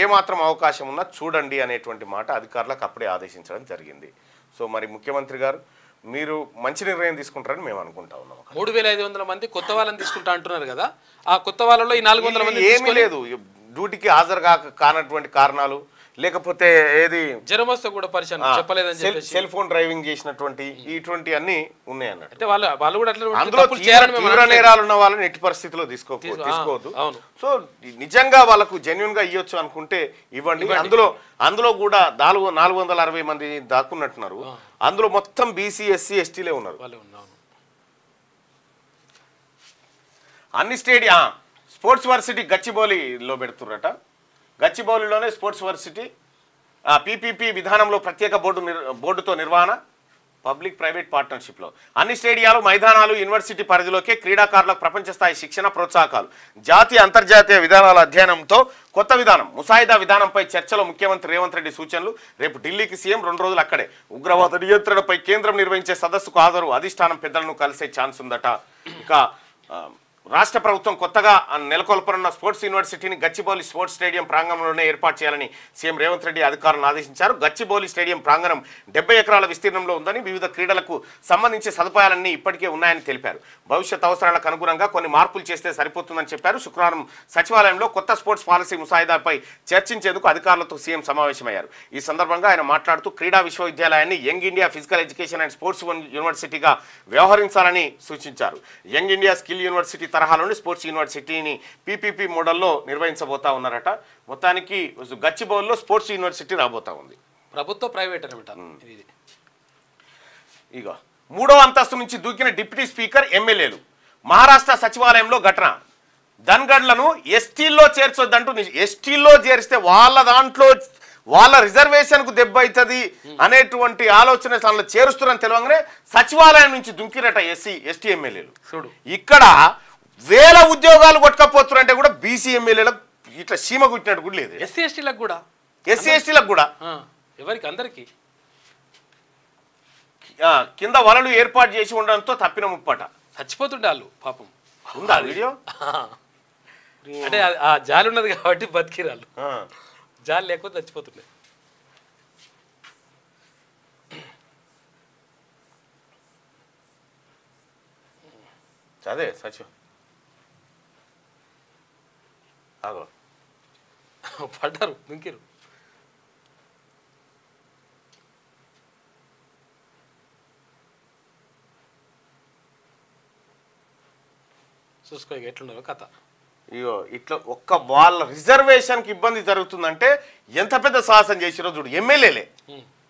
ఏ మాత్రం అవకాశం ఉన్నా చూడండి అనేటువంటి మాట అధికారులకు అప్పుడే ఆదేశించడం జరిగింది. సో మరి ముఖ్యమంత్రి గారు మీరు మంచి నిర్ణయం తీసుకుంటారని మేము అనుకుంటా ఉన్నాం. 3500 మంది కొత్త వాళ్ళని తీసుకుంటా అంటున్నారు కదా, ఆ కొత్త వాళ్ళలో ఈ 400 మంది ఏమీ లేదు. డ్యూటీకి హాజరు కానటువంటి కారణాలు, లేకపోతే ఏది జ్వరం వస్తే కూడా పరిచయం చెప్పలేదని చెప్పి సెల్ ఫోన్ డ్రైవింగ్ చేసినటువంటి ఇటువంటి అన్ని ఉన్నాయి అన్నట్టు. అంటే వాళ్ళు కూడా అందులో తీవ్ర నేరాలు ఉన్న వాళ్ళని ఎట్టి పరిస్థితిలో తీసుకోవద్దు. సో నిజంగా వాళ్ళకు జెన్యున్ గా ఇవ్వచ్చు అనుకుంటే ఇవ్వండి. అందులో కూడా 460 మంది దాక్కున్నట్టున్నారు. అందులో మొత్తం BC, SC, STలే ఉన్నారు. అన్ని స్పోర్ట్స్ వర్సిటీ గచ్చిబౌలిలో పెడుతుర్రట. గచ్చిబౌలిలోనే స్పోర్ట్స్ వర్సిటీ PPP విధానంలో ప్రత్యేక బోర్డుతో నిర్వహణ. పబ్లిక్ ప్రైవేట్ పార్ట్నర్షిప్లో అన్ని స్టేడియాలు మైదానాలు యూనివర్సిటీ పరిధిలోకే క్రీడాకారులకు ప్రపంచ స్థాయి శిక్షణ ప్రోత్సాహకాలు జాతీయ అంతర్జాతీయ విధానాల అధ్యయనంతో కొత్త విధానం ముసాయిదా విధానంపై చర్చలో ముఖ్యమంత్రి రేవంత్ రెడ్డి సూచనలు రేపు ఢిల్లీకి సీఎం 2 రోజులు అక్కడే ఉగ్రవాద నియంత్రణపై కేంద్రం నిర్వహించే సదస్సుకు హాజరు అధిష్టానం పెద్దలను కలిసే ఛాన్స్ ఉందట ఇక రాష్ట్ర ప్రభుత్వం కొత్తగా నెలకొల్పనున్న స్పోర్ట్స్ యూనివర్సిటీని గచ్చిబౌలి స్పోర్ట్స్ స్టేడియం ప్రాంగణంలోనే ఏర్పాటు చేయాలని సీఎం రేవంత్ రెడ్డి అధికారులను ఆదేశించారు గచ్చిబౌలి స్టేడియం ప్రాంగణం 70 ఎకరాల విస్తీర్ణంలో ఉందని వివిధ క్రీడలకు సంబంధించి సదుపాయాలన్నీ ఇప్పటికే ఉన్నాయని తెలిపారు భవిష్యత్ అవసరాలకు అనుగుణంగా కొన్ని మార్పులు చేస్తే సరిపోతుందని చెప్పారు శుక్రవారం సచివాలయంలో కొత్త స్పోర్ట్స్ పాలసీ ముసాయిదాపై చర్చించేందుకు అధికారులతో సీఎం సమావేశమయ్యారు ఈ సందర్భంగా ఆయన మాట్లాడుతూ క్రీడా విశ్వవిద్యాలయాన్ని young India physical education and sports యూనివర్సిటీగా వ్యవహరించాలని సూచించారు యంగ్ ఇండియా స్కిల్ యూనివర్సిటీ తరహాలోని స్పోర్ట్స్ యూనివర్సిటీని పీపీపీ మోడల్లో నిర్వహించబోతా ఉన్నారట మొత్తానికి గచ్చిబౌలిలో స్పోర్ట్స్ యూనివర్సిటీ రాబోతా ఉంది ప్రభుత్వ ప్రైవేట్ అనమాట ఇక 3వ అంతస్తు నుంచి దూకిన డిప్యూటీ స్పీకర్ ఎమ్మెల్యేలు మహారాష్ట్ర సచివాలయంలో ఘటన ధన్గడ్లను ఎస్టీల్లో చేర్చొద్దంటూ ఎస్టీల్లో చేరిస్తే వాళ్ళ దాంట్లో వాళ్ళ రిజర్వేషన్కు దెబ్బ అవుతుంది అనేటువంటి ఆలోచన తనలో చేరుస్తున్నారని తెలియగానే సచివాలయం నుంచి దుంకిరట ఎస్టీ ఎమ్మెల్యేలు ఇక్కడ వేల ఉద్యోగాలు కొట్టుకపోతున్నారంటే కూడా బీసీ ఎమ్మెల్యేలకు ఇట్లా సీమ కుట్టినట్టు కూడా లేదు ఎస్సీ ఎస్టీలకు కూడా ఎవరికి అందరికి కింద వలలు ఏర్పాటు చేసి ఉండడంతో తప్పిన ముప్పట చచ్చిపోతుండే వాళ్ళు పాపం ఉందా వీడియో అంటే ఆ జాలి ఉన్నది కాబట్టి బతికిరాళ్ళు జాలి లేకపోతే చచ్చిపోతుండే అదే సచివ పడ్డారు దుంకిరు చూసుకో ఎట్లున్నారో కథ ఇగో ఇట్లా ఒక్క వాళ్ళ రిజర్వేషన్కి ఇబ్బంది జరుగుతుందంటే ఎంత పెద్ద సాహసం చేసిరో చూడు ఎమ్మెల్యేలే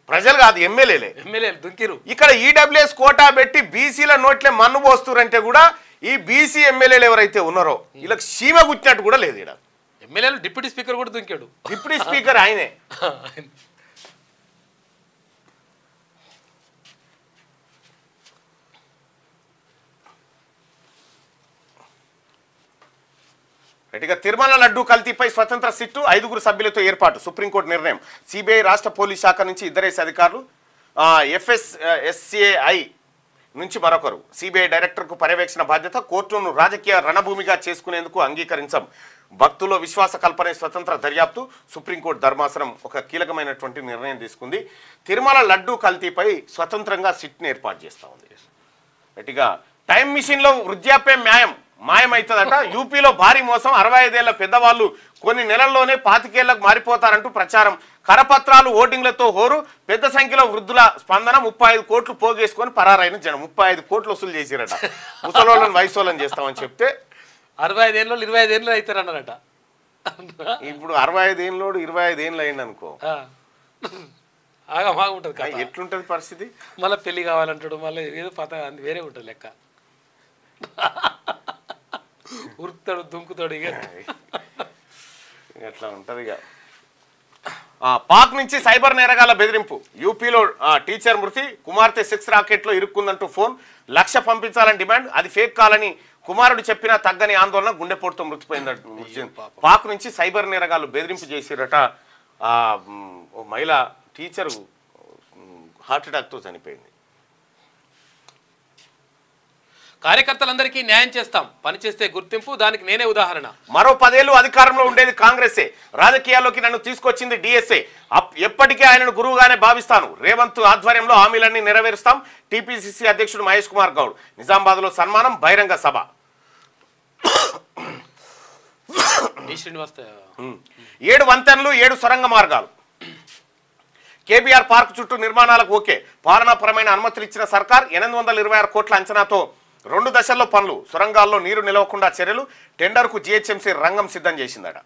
ప్రజలు కాదు ఎమ్మెల్యేలు దుంకిరు ఇక్కడ ఈడబ్ల్యూఎస్ కోటా పెట్టి బీసీల నోట్లే మన్ను పోస్తురంటే కూడా ఈ బీసీ ఎమ్మెల్యేలు ఎవరైతే ఉన్నారో వీళ్ళకి సీమ గుచ్చినట్టు కూడా లేదు ఇక్కడ ఎమ్మెల్యేలు డిప్యూటీ స్పీకర్ కూడా దుంకాడు డిప్యూటీ స్పీకర్ ఆయనే ఇక తిరుమల లడ్డూ కల్తీపై స్వతంత్ర సిట్టు 5గురు సభ్యులతో ఏర్పాటు సుప్రీంకోర్టు నిర్ణయం సిబిఐ రాష్ట్ర పోలీస్ శాఖ నుంచి 2 అధికారులు ఎస్ఏఐ నుంచి మరొకరు సిబిఐ డైరెక్టర్కు పర్యవేక్షణ బాధ్యత కోర్టును రాజకీయ రణభూమిగా చేసుకునేందుకు అంగీకరించాం భక్తుల్లో విశ్వాస కల్పనే స్వతంత్ర దర్యాప్తు సుప్రీంకోర్టు ధర్మాసనం ఒక కీలకమైనటువంటి నిర్ణయం తీసుకుంది తిరుమల లడ్డూ కల్తీపై స్వతంత్రంగా సిట్ని ఏర్పాటు చేస్తూ ఉంది గట్టిగా టైం మిషన్లో వృద్ధాప్యం మాయమవుతుందట యూపీలో భారీ మోసం 65 ఏళ్ల పెద్దవాళ్ళు కొన్ని నెలల్లోనే 25 ఏళ్లకు మారిపోతారంటూ ప్రచారం కరపత్రాలు ఓటింగ్లతో హోరు పెద్ద సంఖ్యలో వృద్ధుల స్పందన 35 కోట్లు పోగేసుకొని పరారైన జనం 35 కోట్లు వసూలు చేసిరట ముసలోళ్ళని వయసోళ్ళని చేస్తామని చెప్తే 65 ఏళ్ళు 25 ఏళ్ళు అవుతారు అన్నారట ఇప్పుడు 65 ఏళ్ళోడు 25 ఏళ్ళు అయింది అనుకో బాగా ఉంటుంది ఎట్లుంటది పరిస్థితి మళ్ళీ పెళ్లి కావాలంటాడు మళ్ళీ ఏదో పత వేరే ఉంటుంది లెక్క ఉరుకుతాడు దుంకుతాడు ఇక ఎట్లా ఉంటది ఇక పాక్ నుంచి సైబర్ నేరగాల బెదిరింపు యూపీలో టీచర్ మృతి కుమార్తె 6 రాకెట్లో ఇరుక్కుందంటూ ఫోన్ 1 లక్ష పంపించాలని డిమాండ్ అది ఫేక్ కాలని కుమారుడు చెప్పినా తగ్గని ఆందోళన గుండెపోటుతో మృతిపోయిందట పాక్ నుంచి సైబర్ నేరగాలు బెదిరింపు చేసిరట ఓ మహిళ టీచరు హార్ట్అటాక్తో చనిపోయింది కార్యకర్తలందరికీ న్యాయం చేస్తాం పనిచేస్తే గుర్తింపు దానికి నేనే ఉదాహరణ మరో 10 ఏళ్లు అధికారంలో ఉండేది కాంగ్రెసే రాజకీయాల్లోకి నన్ను తీసుకొచ్చింది డిఎస్ఏ ఎప్పటికీ ఆయనను గురువుగానే భావిస్తాను రేవంత్ ఆధ్వర్యంలో హామీలన్నీ నెరవేరుస్తాం టీపీసీసీ అధ్యక్షుడు మహేష్ కుమార్ గౌడ్ నిజామాబాద్లో సన్మానం బహిరంగ సభ 7 వంతెనలు 7 సొరంగ మార్గాలు కేబీఆర్ పార్క్ చుట్టూ నిర్మాణాలకు ఓకే పాలనాపరమైన అనుమతులు ఇచ్చిన సర్కార్ 826 కోట్ల అంచనాతో 2 దశల్లో పనులు సొరంగాల్లో నీరు నిలవకుండా చర్యలు టెండర్కు జీహెచ్ఎంసీ రంగం సిద్ధం చేసిందట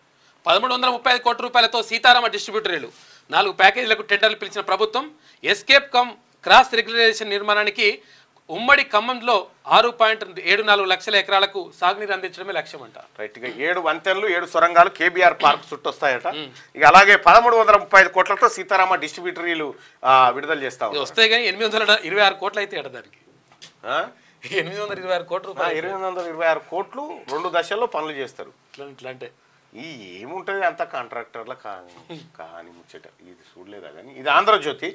1335 కోట్ల రూపాయలతో సీతారామ డిస్ట్రిబ్యూటర్లు 4 ప్యాకేజీలకు టెండర్లు పిలిచిన ప్రభుత్వం ఎస్కేప్ కమ్ క్రాస్ రెగ్యులేషన్ నిర్మాణానికి ఉమ్మడి ఖమ్మంలో 6.74 లక్షల ఎకరాలకు సాగునీరు అందించడమే లక్ష్యం అంట. రైట్గా 7 వంతెనలు 7 సొరంగాలు కేబీఆర్ పార్క్ చుట్టూ వస్తాయట. ఇక అలాగే 1335 కోట్లతో సీతారామ డిస్ట్రిబ్యూటరీలు విడుదల చేస్తా వస్తాయి. కానీ 826 కోట్లు అయితే అట దానికి. 826 కోట్ల రూపాయలు, 826 కోట్లు 2 దశల్లో పనులు చేస్తారు. ఇట్లా అంటే ఈ ఏముంటుంది అంత కాంట్రాక్టర్ల కానీ ముచ్చట. ఇది చూడలేదా కానీ ఇది ఆంధ్రజ్యోతి.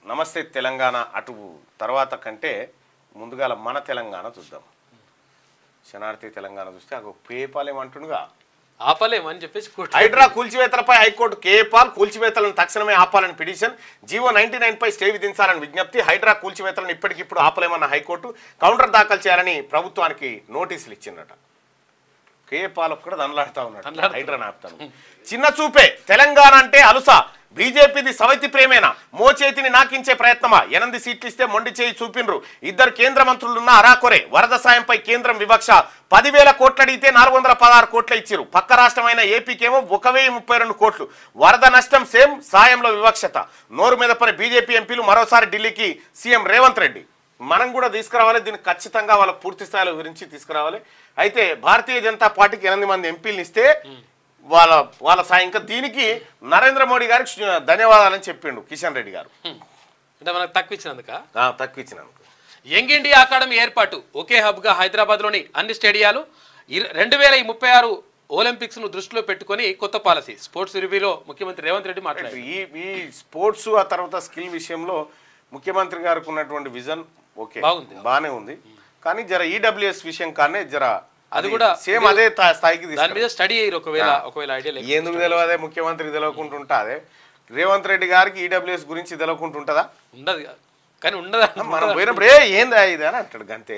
నమస్తే తెలంగాణ అటు తర్వాత కంటే ముందుగా మన తెలంగాణ చూద్దాం. శనార్థి తెలంగాణ చూస్తే అక్కడ పేపాల్ ఏమంటుండగా ఆపలేమని చెప్పేసి హైడ్రా కూల్చివేతలపై హైకోర్టు కేపాల్ కూల్చివేతలను తక్షణమే ఆపాలని పిటిషన్. జీవో 99 పై స్టే విధించాలని విజ్ఞప్తి. హైడ్రా కూల్చివేతలను ఇప్పటికిప్పుడు ఆపలేమన్న హైకోర్టు కౌంటర్ దాఖలు చేయాలని ప్రభుత్వానికి నోటీసులు ఇచ్చిందట. కేపాలకు కూడా దండలాడుతా ఉన్నాడు హైడ్రా ఆపుతాను. చిన్న చూపే తెలంగాణ అంటే అలుసా, బీజేపీది సవైతి ప్రేమేనా, మోచేతిని నాకించే ప్రయత్నమా, 8 సీట్లు ఇస్తే మొండి చేయి చూపిండ్రు, 2 కేంద్ర మంత్రులున్న అరాకొరే, వరద సాయంపై కేంద్రం వివక్ష, 10,000 కోట్లు అడిగితే 416 కోట్ల ఇచ్చిరు, పక్క రాష్ట్రమైన ఏపీకేమో 1,032 కోట్లు, వరద నష్టం సేమ్, సాయంలో వివక్షత, నోరు మీద పని బీజేపీ ఎంపీలు మరోసారి ఢిల్లీకి సీఎం రేవంత్ రెడ్డి. మనం కూడా తీసుకురావాలి, దీన్ని ఖచ్చితంగా వాళ్ళ పూర్తి స్థాయిలో గురించి తీసుకురావాలి. అయితే భారతీయ జనతా పార్టీకి 8 మంది ఎంపీలను ఇస్తే వాళ్ళ సాయం. ఇంకా దీనికి నరేంద్ర మోడీ గారికి ధన్యవాదాలని చెప్పిండు కిషన్ రెడ్డి గారు. అంటే మనకు తక్కువ ఇచ్చినందుకు. యంగ్ ఇండియా అకాడమీ ఏర్పాటు ఒకే హబ్గా హైదరాబాద్లోని అన్ని స్టేడియాలు. 2036 ఒలింపిక్స్ ను దృష్టిలో పెట్టుకొని కొత్త పాలసీ. స్పోర్ట్స్ రివ్యూలో ముఖ్యమంత్రి రేవంత్ రెడ్డి మాట్లాడారు. ఈ స్పోర్ట్స్ ఆ తర్వాత స్కిల్ విషయంలో ముఖ్యమంత్రి గారికి ఉన్నటువంటి విజన్ ఓకే బాగానే ఉంది. కానీ జర ఈడబ్ల్యూఎస్ విషయం కానీ జర అది కూడా సేమ్ అదే స్థాయికి దాని మీద స్టడీ అయ్యారు. ఒకవేళ ఐడియా లేదు, ఎందుకు తెలియదే ముఖ్యమంత్రికి తెలియకుంటుంటే రేవంత్ రెడ్డి గారికి ఈడబ్ల్యూఎస్ గురించి తెలియకుంటుంటుందా? ఉండదు కానీ ఉండదా, మనం పోయినప్పుడు ఏందా ఇది అని అంటాడు అంతే.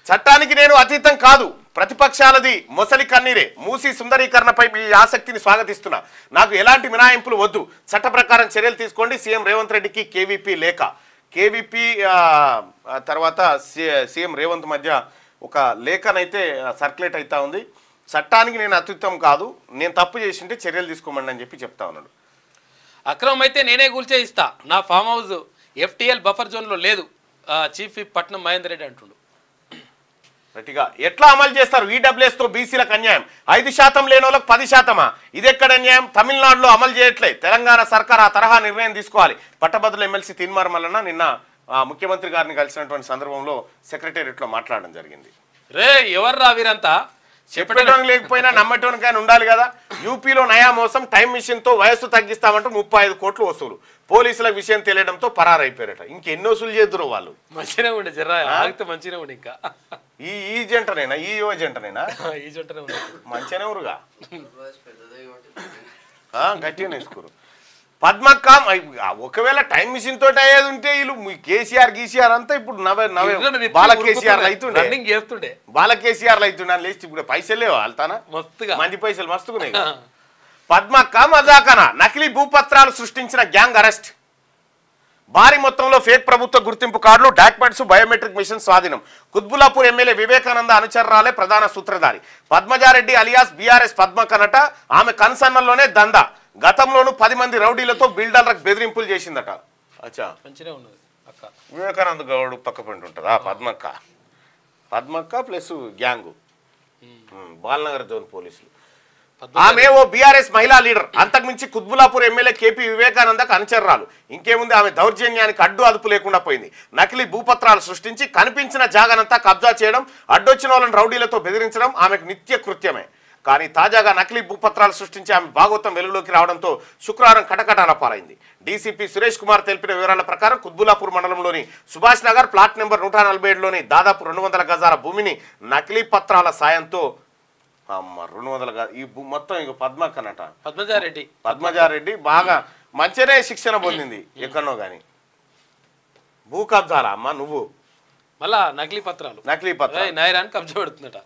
చట్టానికి నేను అతీతం కాదు, ప్రతిపక్షాలది మొసలి కన్నీరే, మూసి సుందరీకరణపై మీ ఆసక్తిని స్వాగతిస్తున్నా, నాకు ఎలాంటి మినహాయింపులు వద్దు, చట్ట ప్రకారం చర్యలు తీసుకోండి, సీఎం రేవంత్ రెడ్డికి కేవీపీ లేఖ. కేవీపీ తర్వాత సీఎం రేవంత్ మధ్య ఒక లేఖనైతే సర్క్యులేట్ అవుతా ఉంది. చట్టానికి నేను అత్యుత్తమం కాదు, నేను తప్పు చేసింటే చర్యలు తీసుకోమండి అని చెప్పి చెప్తా ఉన్నాడు. అక్రమం అయితే నేనే కూల్చే ఇస్తా, నా ఫామ్ హౌస్ FTL బఫర్ జోన్లో లేదు, చీఫ్ విప్ పట్నం మహేందర్ రెడ్డి అంటుండు. గట్టిగా ఎట్లా అమలు చేస్తారు ఈడబ్ల్యూఎస్ తో బీసీలకు అన్యాయం, 5% లేని వాళ్ళకి 10%? ఇది ఎక్కడ అన్యాయం? తమిళనాడులో అమలు చేయట్లే, తెలంగాణ సర్కార్ ఆ తరహా నిర్ణయం తీసుకోవాలి. పట్టభద్రుల ఎమ్మెల్సీ తీన్మార్ మల్లన్న నిన్న ముఖ్యమంత్రి గారిని కలిసినటువంటి సందర్భంలో సెక్రటేరియట్ లో మాట్లాడడం జరిగింది. రే ఎవర్రా వీరంతా, చెప్పడం లేకపోయినా నమ్మటోనికైనా ఉండాలి కదా. యూపీలో నయా మోసం, టైం మిషన్ తో వయస్సు తగ్గిస్తామంటూ 35 కోట్లు వసూలు, పోలీసుల విషయం తెలియడంతో పరారైపోయారట. ఇంకెన్ని వసూలు చేద్దరు వాళ్ళు? మంచిగా ఉండే జర్రా ఆగితే మంచిగా ఉండే. ఇంకా ఈ జంటనేనా ఈ యువ జంటనేనా? ఈ జంటనే ఉండే మంచిగానే ఊరుగా గట్టిగా నేర్చుకోరు. పద్మక్క ఒకవేళ టైం మిషన్ తోటి అయ్యేది ఉంటే వీళ్ళు కేసీఆర్ గీసీఆర్ అంతా ఇప్పుడు బాల కేసీఆర్ అవుతుండే, బాల కేసీఆర్ అవుతుండే అని లేచి ఇప్పుడు పైసలు లేవు వెళ్తానా, మంచి పైసలు మస్తుకున్నాయి. పద్మక్క మజాకన నకిలీ భూపత్రాలు సృష్టించిన గ్యాంగ్ అరెస్ట్, భారీ మొత్తంలో ఫేక్ ప్రభుత్వ గుర్తింపు కార్డులు, డాక్యుమెంట్స్, బయోమెట్రిక్ మిషన్ స్వాధీనం. కుత్బుల్లాపూర్ ఎమ్మెల్యే వివేకానంద అనుచరురాలే ప్రధాన సూత్రధారి. పద్మజారెడ్డి అలియాస్ బీఆర్ఎస్ పద్మకనట, ఆమె కన్సర్న్లోనే దందా. గతంలోనూ 10 మంది రౌడీలతో బిల్డర్లకు బెదిరింపులు చేసిందట. అచ్చా మంచిగా ఉన్నది. వివేకానంద గౌడ్ పక్క పండి ఉంటుందా Padmakka plus gang Balanagar zone పోలీసులు. ఆమె ఓ బీఆర్ఎస్ మహిళా లీడర్, అంతకుమించి కుత్బుల్లాపూర్ ఎమ్మెల్యే కేపీ వివేకానందకు అనుచరురాలు. ఇంకేముంది, ఆమె దౌర్జన్యానికి అడ్డు అదుపు లేకుండా పోయింది. నకిలీ భూపత్రాలు సృష్టించి కనిపించిన జాగానంతా కబ్జా చేయడం, అడ్డొచ్చిన వాళ్ళని రౌడీలతో బెదిరించడం ఆమెకు నిత్య కృత్యమే. కానీ తాజాగా నకిలీ భూపత్రాలు సృష్టించి ఆమె భాగోత్వం వెలుగులోకి రావడంతో శుక్రవారం కటకటాల పాలైంది. డీసీపీ సురేష్ కుమార్ తెలిపిన వివరాల ప్రకారం కుత్బుల్లాపూర్ మండలంలోని సుభాష్ నగర్ ప్లాట్ నెంబర్ 147లోని దాదాపు 200 గజాల భూమిని నకిలీ పత్రాల సాయంతో 200 ఈ మొత్తం ఇక పద్మక్కనట పద్మజారెడ్డి బాగా మంచిగానే శిక్షణ పొందింది. ఎక్కడనో గాని భూ కబ్జాలా అమ్మ నువ్వు మళ్ళా నకిలీ పత్రాలు కబ్జా పెడుతుందట.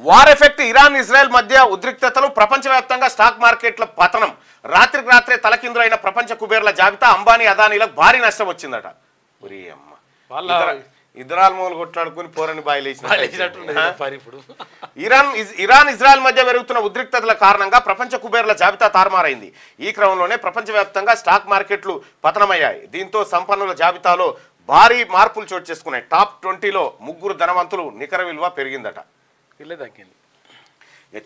వార్ ఎఫెక్ట్, ఇరాన్ ఇజ్రాయెల్ మధ్య ఉద్రిక్తతలు, ప్రపంచవ్యాప్తంగా స్టాక్ మార్కెట్ల పతనం, రాత్రికి రాత్రే తలకిందులైన ప్రపంచ కుబేర్ల జాబితా, అంబానీ అదానీలకు భారీ నష్టం వచ్చిందట. ఇద్దరాలు మూలు కొట్లాడుకుని పోరని బాయిలేసిన ఇప్పుడు ఇరాన్ ఇజ్రాయెల్ మధ్య పెరుగుతున్న ఉద్రిక్తతల కారణంగా ప్రపంచ కుబేర్ల జాబితా తారుమారైంది. ఈ క్రమంలోనే ప్రపంచవ్యాప్తంగా స్టాక్ మార్కెట్లు పతనమయ్యాయి. దీంతో సంపన్నుల జాబితాలో భారీ మార్పులు చోటు చేసుకున్నాయి. టాప్ 20లో 3 ధనవంతులు నికర విలువ పెరిగిందట. తగ్గింది.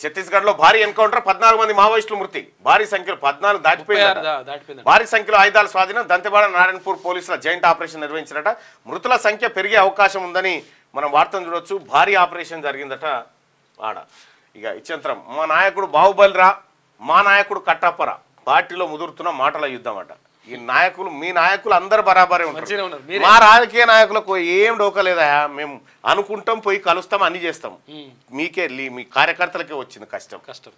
ఛత్తీస్గఢ్లో భారీ ఎన్కౌంటర్, 14 మంది మావోయిస్టులు మృతి. భారీ సంఖ్యలో 14 దాటిపోయింది. భారీ సంఖ్యలో ఆయుధాల స్వాధీనం. దంతెవాడ నారాయణపూర్ పోలీసుల జాయింట్ ఆపరేషన్ నిర్వహించారట. మృతుల సంఖ్య పెరిగే అవకాశం ఉందని మనం వార్తను చూడొచ్చు. భారీ ఆపరేషన్ జరిగిందట ఆడ. ఇక ఇచ్చంతరం మా నాయకుడు బాహుబలిరా, మా నాయకుడు కట్టప్పరా, పార్టీలో ముదురుతున్న మాటల యుద్ధం అట. ఈ నాయకులు మీ నాయకులు అందరు బరాబరే ఉంటారు. మా రాజకీయ నాయకులకు ఏం డోకలేదా, మేము అనుకుంటాం, పోయి కలుస్తాం, అన్ని చేస్తాం. మీకే మీ కార్యకర్తలకే వచ్చింది కష్టం.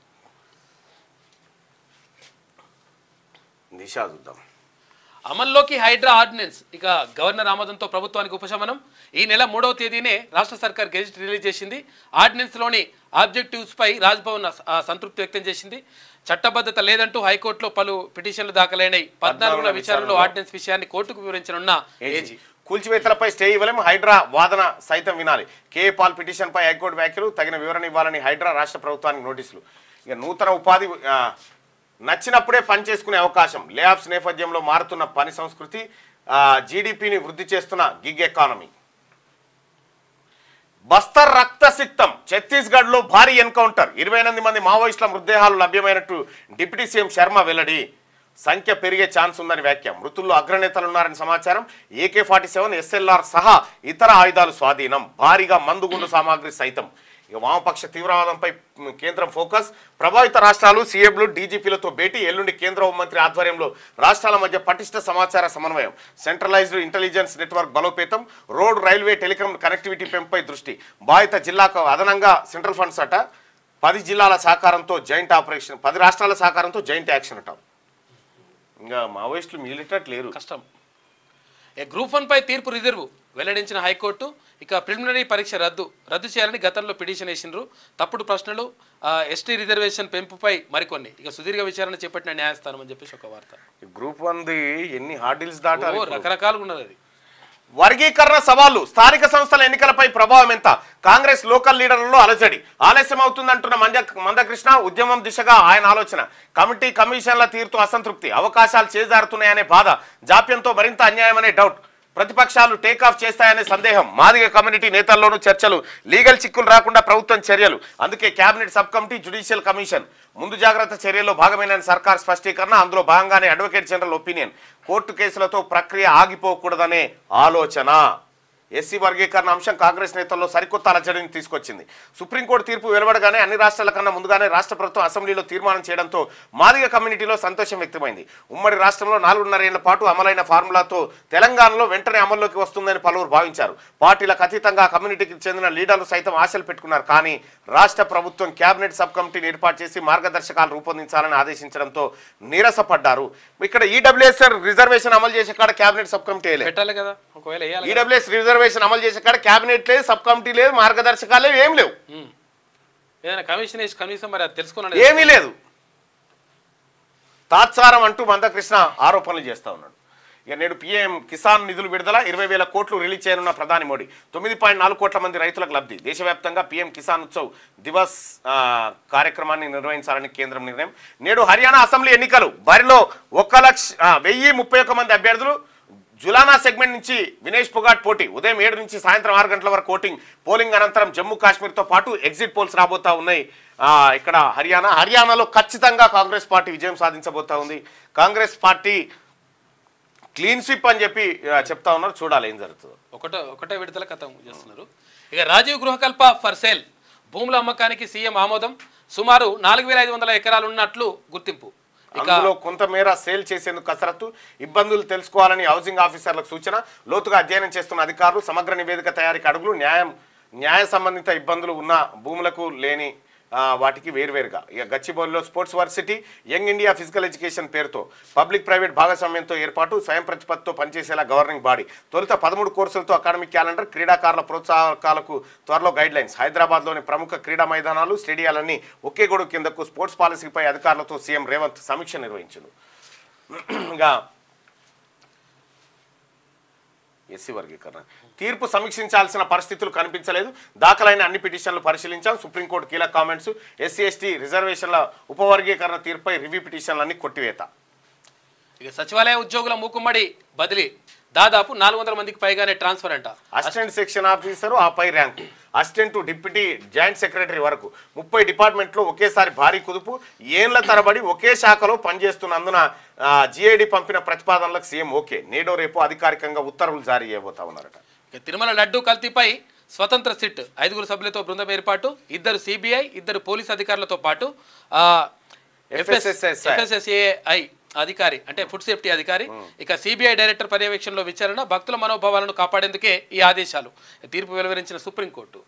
దిశ చూద్దాం. అమల్లోకి హైడ్రా ఆర్డినెన్స్. ఇక గవర్నర్ ఆమోదంతో ప్రభుత్వానికి ఉపశమనం. ఈ నెల 3వ తేదీనే రాష్ట్ర సర్కార్ గెజిట్ రిలీజ్ చేసింది. ఆర్డినెన్స్లోని ఆబ్జెక్టివ్స్ పై రాజ్భవన్ సంతృప్తి వ్యక్తం చేసింది. చట్టబద్ధత లేదంటూ హైకోర్టులో పలు పిటిషన్లు దాఖలైనాయి. 14వ విచారణలో ఆర్డినెన్స్ విషయాన్ని కోర్టుకు వివరించనున్న ఏజీ. కూల్చివేతలపై స్టే ఇవ్వలేం, హైడ్రా వాదన సైతం వినాలి. కేఏ పాల్ పిటిషన్ పై హైకోర్టు వ్యాఖ్యలు, తగిన వివరణ ఇవ్వాలని హైడ్రా రాష్ట్ర ప్రభుత్వానికి నోటీసులు. ఇక నూతన ఉపాధి నచ్చినప్పుడే పని చేసుకునే అవకాశం. లేఆఫ్స్ నేపథ్యంలో మారుతున్న పని సంస్కృతి, జీడిపిని వృద్ధి చేస్తున్న గిగ్ ఎకానమీ. బస్తర్ రక్తసిక్తం. ఛత్తీస్గఢ్లో భారీ ఎన్కౌంటర్, 28 మంది మావోయిస్టుల మృతదేహాలు లభ్యమైనట్టు డిప్యూటీ సీఎం శర్మ వెల్లడి. సంఖ్య పెరిగే ఛాన్స్ ఉందని వ్యాఖ్య. మృతుల్లో అగ్రనేతలున్నారని సమాచారం. AK-47 SLR సహా ఇతర ఆయుధాలు స్వాధీనం. భారీగా మందుగుండు సామాగ్రి సైతం. ఇక వామపక్ష తీవ్రవాదంపై కేంద్రం ఫోకస్. ప్రభావిత రాష్ట్రాలు సీఎంలు డీజీపీలతో భేటీ. ఎల్లుండి కేంద్ర హోంమంత్రి ఆధ్వర్యంలో రాష్ట్రాల మధ్య పటిష్ట సమాచార సమన్వయం. సెంట్రలైజ్డ్ ఇంటెలిజెన్స్ నెట్వర్క్ బలోపేతం. రోడ్, రైల్వే, టెలికాం కనెక్టివిటీ పెంపుపై దృష్టి. బాధిత జిల్లాకు అదనంగా సెంట్రల్ ఫండ్స్ అట. 10 జిల్లాల సహకారంతో జాయింట్ ఆపరేషన్, 10 రాష్ట్రాల సహకారంతో జాయింట్ యాక్షన్ అట. ఇంకా మావోయిస్టులు మిగిలిటట్లేరు, కష్టం. గ్రూప్ 1 పై తీర్పు రిజర్వ్ వెల్లడించిన హైకోర్టు. ఇక ప్రిలిమినరీ పరీక్ష రద్దు చేయాలని గతంలో పిటిషన్ వేసినారు. తప్పుడు ప్రశ్నలు, ఎస్టీ రిజర్వేషన్ పెంపుపై మరికొన్ని. ఇక సుదీర్ఘ విచారణ చేపట్టిన న్యాయస్థానం అని చెప్పేసి ఒక వార్త. గ్రూప్ 1 ఎన్ని హార్డిల్స్ దాటాలి, రకరకాలుగా ఉన్నది అది. వర్గీకరణ సవాళ్లు. స్థానిక సంస్థల ఎన్నికలపై ప్రభావం ఎంత? కాంగ్రెస్ లోకల్ లీడర్లలో అలజడి. ఆలస్యం అవుతుందంటున్న మందకృష్ణ. ఉద్యమం దిశగా ఆయన ఆలోచన. కమిటీ కమిషన్ల తీరుతో అసంతృప్తి. అవకాశాలు చేజారుతున్నాయనే బాధ. జాప్యంతో మరింత అన్యాయమనే డౌట్. ప్రతిపక్షాలు టేకాఫ్ చేస్తాయనే సందేహం. మాదిగ కమ్యూనిటీ నేతల్లోనూ చర్చలు. లీగల్ చిక్కులు రాకుండా ప్రభుత్వం చర్యలు. అందుకే cabinet sub committee, judicial commission ముందు జాగ్రత్త చర్యల్లో భాగమైన సర్కార్ స్పష్టీకరణ. అందులో భాగంగానే అడ్వకేట్ జనరల్ ఒపీనియన్. కోర్టు కేసులతో ప్రక్రియ ఆగిపోకూడదనే ఆలోచన. ఎస్సీ వర్గీకరణ అంశం కాంగ్రెస్ నేతల్లో సరికొత్త అలజడిని తీసుకొచ్చింది. సుప్రీంకోర్టు తీర్పు వెలువడగానే అన్ని రాష్ట్రాల కన్నా ముందుగానే రాష్ట్ర ప్రభుత్వం అసెంబ్లీలో తీర్మానం చేయడంతో మాదిగ కమ్యూనిటీలో సంతోషం వ్యక్తమైంది. ఉమ్మడి రాష్ట్రంలో 4.5 ఏళ్ల పాటు అమలైన ఫార్ములాతో తెలంగాణలో వెంటనే అమల్లోకి వస్తుందని పలువురు భావించారు. పార్టీలకు అతీతంగా కమ్యూనిటీకి చెందిన లీడర్లు సైతం ఆశలు పెట్టుకున్నారు. కానీ రాష్ట్ర ప్రభుత్వం కేబినెట్ సబ్ కమిటీని ఏర్పాటు చేసి మార్గదర్శకాలు రూపొందించాలని ఆదేశించడంతో నీరసపడ్డారు. ఇక్కడ ఈడబ్ల్యూఎస్ రిజర్వేషన్ అమలు చేసే కాడ కేబినెట్ సబ్ కమిటీ పెట్టాలి కదా. ఒకవేళ ఈడబ్ల్యూఎస్ రిజర్వేషన్ అమలు చేసే కాడ కేబినెట్ లేదు, సబ్ కమిటీ లేదు, మార్గదర్శకాలు ఏం లేవు. ఏదైనా కమిషన్ వేసి కనీసం మరి అది తెలుసుకున్నాడు, ఏమీ లేదు. తాత్సారం అంటూ మందకృష్ణ ఆరోపణలు చేస్తా ఉన్నాడు. ఇక నేడు పీఎం కిసాన్ నిధులు విడుదల. 20,000 కోట్లు రిలీజ్ చేయనున్న ప్రధాని మోడీ. 9.4 కోట్ల మంది రైతులకు లబ్ధి. దేశవ్యాప్తంగా పీఎం కిసాన్ ఉత్సవ్ దివస్ కార్యక్రమాన్ని నిర్వహించాలని కేంద్రం నిర్ణయం. నేడు హర్యానా అసెంబ్లీ ఎన్నికలు. బరిలో 1,031 మంది అభ్యర్థులు. జులానా సెగ్మెంట్ నుంచి వినేష్ పొగాట్ పోటీ. ఉదయం 7 నుంచి సాయంత్రం 6 గంటల వరకు పోలింగ్ అనంతరం జమ్మూ కాశ్మీర్తో పాటు ఎగ్జిట్ పోల్స్ రాబోతా ఉన్నాయి. ఇక్కడ హర్యానాలో ఖచ్చితంగా కాంగ్రెస్ పార్టీ విజయం సాధించబోతా ఉంది. కాంగ్రెస్ పార్టీ క్లీన్ స్వీప్ అని చెప్పి చెప్తా ఉన్నారు. చూడాలి ఏం జరుగుతుందో. ఒకటే విడుదల కథ చేస్తున్నారు. ఇక రాజీవ్ గృహకల్ప ఫర్ సేల్. భూముల అమ్మకానికి సీఎం ఆమోదం. సుమారు 4,500 ఎకరాలు ఉన్నట్లు గుర్తింపు. అందులో కొంతమేర సేల్ చేసేందుకు కసరత్తు. ఇబ్బందులు తెలుసుకోవాలని హౌసింగ్ ఆఫీసర్లకు సూచన. లోతుగా అధ్యయనం చేస్తున్న అధికారులు. సమగ్ర నివేదిక తయారీకి అడుగులు. న్యాయ సంబంధిత ఇబ్బందులు ఉన్న భూములకు లేని వాటికి వేర్వేరుగా. ఇక గచ్చిబౌలిలో sports varsity, young India physical education పేరుతో పబ్లిక్ ప్రైవేట్ భాగస్వామ్యంతో ఏర్పాటు. స్వయం ప్రతిపత్తితో పనిచేసేలా గవర్నింగ్ బాడీ. తొలుత 13 కోర్సులతో అకాడమిక్ క్యాలెండర్. క్రీడాకారుల ప్రోత్సాహకాలకు త్వరలో గైడ్ లైన్స్. హైదరాబాద్లోని ప్రముఖ క్రీడా మైదానాలు, స్టేడియాలన్నీ ఒకే గొడుగు కిందకు. స్పోర్ట్స్ పాలసీపై అధికారులతో సీఎం రేవంత్ సమీక్ష నిర్వహించారు. ఇంకా ఎస్సీ వర్గీకరణ తీర్పు సమీక్షించాల్సిన పరిస్థితులు కనిపించలేదు. దాఖలైన అన్ని పిటిషన్లు పరిశీలించాం. సుప్రీంకోర్టు కీలక కామెంట్స్. ఎస్సీ ఎస్టీ రిజర్వేషన్ల ఉపవర్గీకరణ తీర్పుపై రివ్యూ పిటిషన్లన్నీ కొట్టివేత. ఇక సచివాలయ ఉద్యోగుల మూకుమ్మడి బదిలీ దాదాపు 400 మందికి పైగానే ట్రాన్స్ఫర్ అంట. అసిస్టెంట్ సెక్షన్ ఆఫీసరు ఆ పై rank, assistant deputy joint secretary వరకు 30 డిపార్ట్మెంట్లో ఒకేసారి భారీ కుదుపు. ఏళ్ల తరబడి ఒకే శాఖలో పనిచేస్తున్నందున జిఐడి పంపిన ప్రతిపాదనలకు సీఎం ఓకే. నేడో రేపు అధికారికంగా ఉత్తర్వులు జారీ చేయబోతా ఉన్నారట. తిరుమల లడ్డూ కల్తీపై స్వతంత్ర సిట్ 5 సభ్యులతో బృందం ఏర్పాటు. 2 సిబిఐ 2 పోలీసు అధికారులతో పాటు FSSAI అధికారి అంటే ఫుడ్ సేఫ్టీ అధికారి. ఇక సిబిఐ డైరెక్టర్ పర్యవేక్షణలో విచారణ. భక్తుల మనోభావాలను కాపాడేందుకే ఈ ఆదేశాలు. తీర్పు వెలువరించిన సుప్రీంకోర్టు.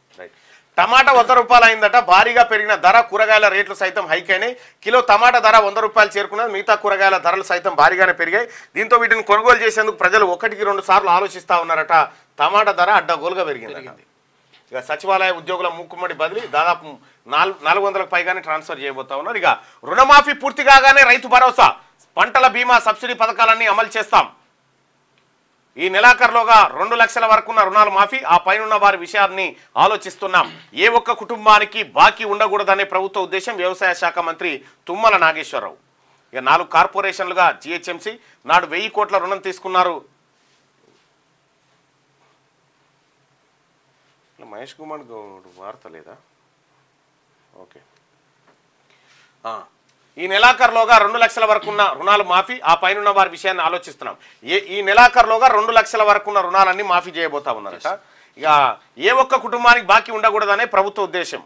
టమాటా 100 రూపాయలు అయిందట. భారీగా పెరిగిన ధర, కూరగాయల రేట్లు సైతం హైక్ అయినాయి. కిలో టమాటా ధర 100 రూపాయలు చేరుకున్నది. మిగతా కూరగాయల ధరలు సైతం భారీగానే పెరిగాయి. దీంతో వీటిని కొనుగోలు చేసేందుకు ప్రజలు 1-2 సార్లు ఆలోచిస్తూ ఉన్నారట. టమాటా ధర అడ్డగోలుగా పెరిగింది. ఇక సచివాలయ ఉద్యోగుల మూకుమ్మడి బదిలీ దాదాపు 400కు పైగానే ట్రాన్స్ఫర్ చేయబోతా ఉన్నారు. ఇక రుణమాఫీ పూర్తి కాగానే రైతు భరోసా, పంటల బీమా, సబ్సిడీ పథకాలన్నీ అమలు చేస్తాం. ఈ నెలాఖరులోగా 2 లక్షల వరకున్న రుణాలు మాఫీ. ఆ పైనున్న వారి విషయాన్ని ఆలోచిస్తున్నాం. ఏ ఒక్క కుటుంబానికి బాకీ ఉండకూడదనే ప్రభుత్వ ఉద్దేశం. వ్యవసాయ శాఖ మంత్రి తుమ్మల నాగేశ్వరరావు. ఇక 4 కార్పొరేషన్లుగా జిహెచ్ఎంసీ నాడు 1000 కోట్ల రుణం తీసుకున్నారు. మహేష్ కుమార్ గౌడ్ వార్త లేదా? ఓకే. ఈ నెలాఖరులోగా 2 లక్షల వరకున్న రుణాలు మాఫీ. ఆ పైనున్న వారి విషయాన్ని ఆలోచిస్తున్నాం. ఈ నెలాఖరులోగా 2 లక్షల వరకున్న రుణాలన్నీ మాఫీ చేయబోతా ఉన్నారట. ఇక ఏ ఒక్క కుటుంబానికి బాకీ ఉండకూడదనే ప్రభుత్వ ఉద్దేశం.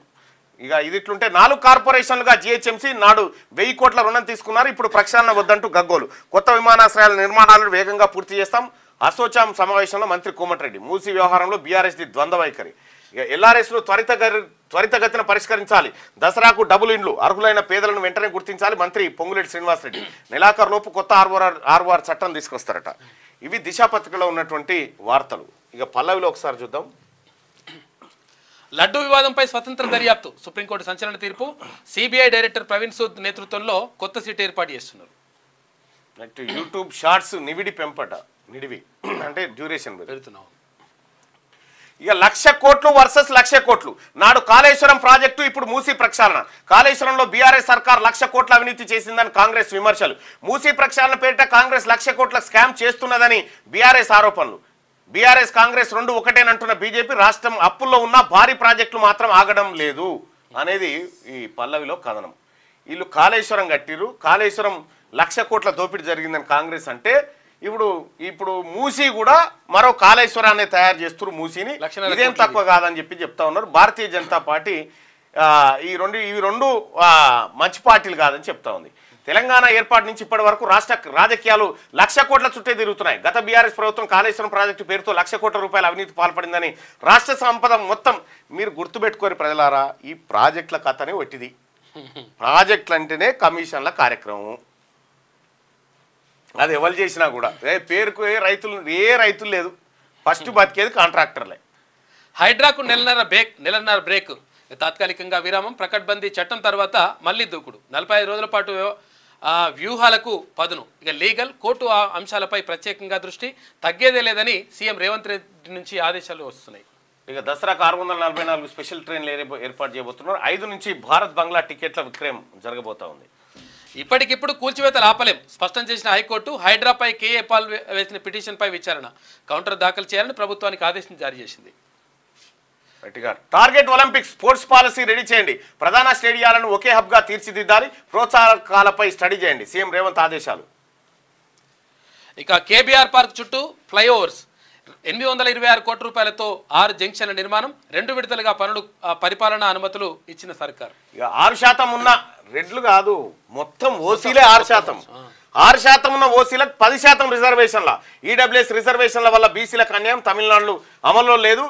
ఇక ఇదిట్లుంటే 4 కార్పొరేషన్లుగా జిహెచ్ఎంసీ నాడు 1000 కోట్ల రుణం తీసుకున్నారు. ఇప్పుడు ప్రక్షాళన వద్దంటూ గగ్గోలు. కొత్త విమానాశ్రయాల నిర్మాణాలను వేగంగా పూర్తి చేస్తాం. అసోచాం సమావేశంలో మంత్రి కోమటిరెడ్డి. మూసీ వ్యవహారంలో బీఆర్ఎస్ది ద్వంద్వ వైఖరి. ఇక ఎల్ఆర్ఎస్ను త్వరితగతిన పరిష్కరించాలి. దసరాకు డబుల్ ఇండ్లు, అర్హులైన పేదలను వెంటనే గుర్తించాలి. మంత్రి పొంగులేటి శ్రీనివాసరెడ్డి. నెలాఖరులోపు కొత్త ఆర్ఓఆర్ చట్టం తీసుకొస్తారట. ఇవి దిశా పత్రికలో ఉన్నటువంటి వార్తలు. ఇక పల్లవిలో ఒకసారి చూద్దాం. లడ్డూ వివాదంపై స్వతంత్ర దర్యాప్తు. సుప్రీంకోర్టు సంచలన తీర్పు. సిబిఐ డైరెక్టర్ ప్రవీణ్ సూద్ నేతృత్వంలో కొత్త సిట్ ఏర్పాటు చేస్తున్నారు. యూట్యూబ్ షార్ట్స్ నివిడి పెంపట. నిడివి అంటే డ్యూరేషన్ పెడుతున్నాం. ఇక 1,00,000 కోట్లు వర్సెస్ 1,00,000 కోట్లు. నాడు కాళేశ్వరం ప్రాజెక్టు, ఇప్పుడు మూసీ ప్రక్షాళన. కాళేశ్వరంలో బీఆర్ఎస్ సర్కార్ 1,00,000 కోట్ల అవినీతి చేసిందని కాంగ్రెస్ విమర్శలు. మూసీ ప్రక్షాళన పేరిట కాంగ్రెస్ 1,00,000 కోట్ల స్కామ్ చేస్తున్నదని బీఆర్ఎస్ ఆరోపణలు. బీఆర్ఎస్ కాంగ్రెస్ 2 ఒకటేనంటున్న బీజేపీ. రాష్ట్రం అప్పుల్లో ఉన్న భారీ ప్రాజెక్టులు మాత్రం ఆగడం లేదు అనేది ఈ పల్లవిలో కథనం. వీళ్ళు కాళేశ్వరం కట్టిరు. కాళేశ్వరం 1,00,000 కోట్ల దోపిడీ జరిగిందని కాంగ్రెస్ అంటే, ఇప్పుడు మూసీ కూడా మరో కాళేశ్వరాన్ని తయారు చేస్తున్నారు. మూసీని ఇదేం తక్కువ కాదని చెప్తా ఉన్నారు. భారతీయ జనతా పార్టీ ఇవి రెండు మంచి పార్టీలు కాదని చెప్తా ఉంది. తెలంగాణ ఏర్పాటు నుంచి ఇప్పటి వరకు రాష్ట్ర రాజకీయాలు 1,00,000 కోట్ల చుట్టే తిరుగుతున్నాయి. గత బీఆర్ఎస్ ప్రభుత్వం కాళేశ్వరం ప్రాజెక్టు పేరుతో 1,00,000 కోట్ల రూపాయల అవినీతి పాల్పడిందని రాష్ట్ర సంపద మొత్తం మీరు గుర్తుపెట్టుకోరు ప్రజలారా. ఈ ప్రాజెక్టుల కథనే ఒట్టిది. ప్రాజెక్టులు అంటేనే కమిషన్ల కార్యక్రమం. అది ఎవరు చేసినా కూడా పేరుకు ఏ రైతులు లేదు. ఫస్ట్ బతికేది కాంట్రాక్టర్లే. హైడ్రాకు నెలన్నర బ్రేక్. తాత్కాలికంగా విరామం. ప్రకట్బందీ చట్టం తర్వాత మళ్లీ దూకుడు. 45 రోజుల పాటు వ్యూహాలకు పదును. ఇక లీగల్ కోర్టు అంశాలపై ప్రత్యేకంగా దృష్టి. తగ్గేదే లేదని సీఎం రేవంత్ రెడ్డి నుంచి ఆదేశాలు వస్తున్నాయి. ఇక దసరాకు 644 స్పెషల్ ట్రైన్లు ఏర్పాటు చేయబోతున్నారు. 5 నుంచి భారత్ బంగ్లా టికెట్ల విక్రయం జరగబోతా ఉంది. ఇప్పటికిప్పుడు కూల్చివేతలు ఆపలేం స్పష్టం చేసిన హైకోర్టు. హైడ్రాపై కేఏ పాల్ వేసిన పిటిషన్పై విచారణ. కౌంటర్ దాఖలు చేయాలని ప్రభుత్వానికి ఆదేశం జారీ చేసింది. Target Olympics sports policy ready చేయండి. ప్రధాన స్టేడియాలను ఒకే హబ్గా తీర్చిదిద్దాలి. ప్రోత్సాహకాలపై స్టడీ చేయండి. సీఎం రేవంత్ ఆదేశాలు. ఇక కేబీఆర్ పార్క్ చుట్టూ ఫ్లైఓవర్స్. 826 కోట్ల రూపాయలతో 6 జంక్షన్ల నిర్మాణం. 2 విడతలుగా పనులు పరిపాలనా అనుమతులు ఇచ్చిన సర్కార్. ఇక 6% ఉన్న రెడ్లు కాదు, మొత్తం ఓసీలే 6%. 6% ఉన్న ఓసీలకు 10% రిజర్వేషన్ల. ఈడబ్ల్యూఎస్ రిజర్వేషన్ల వల్ల బీసీలకు అన్యాయం. తమిళనాడులో అమల్లో లేదు.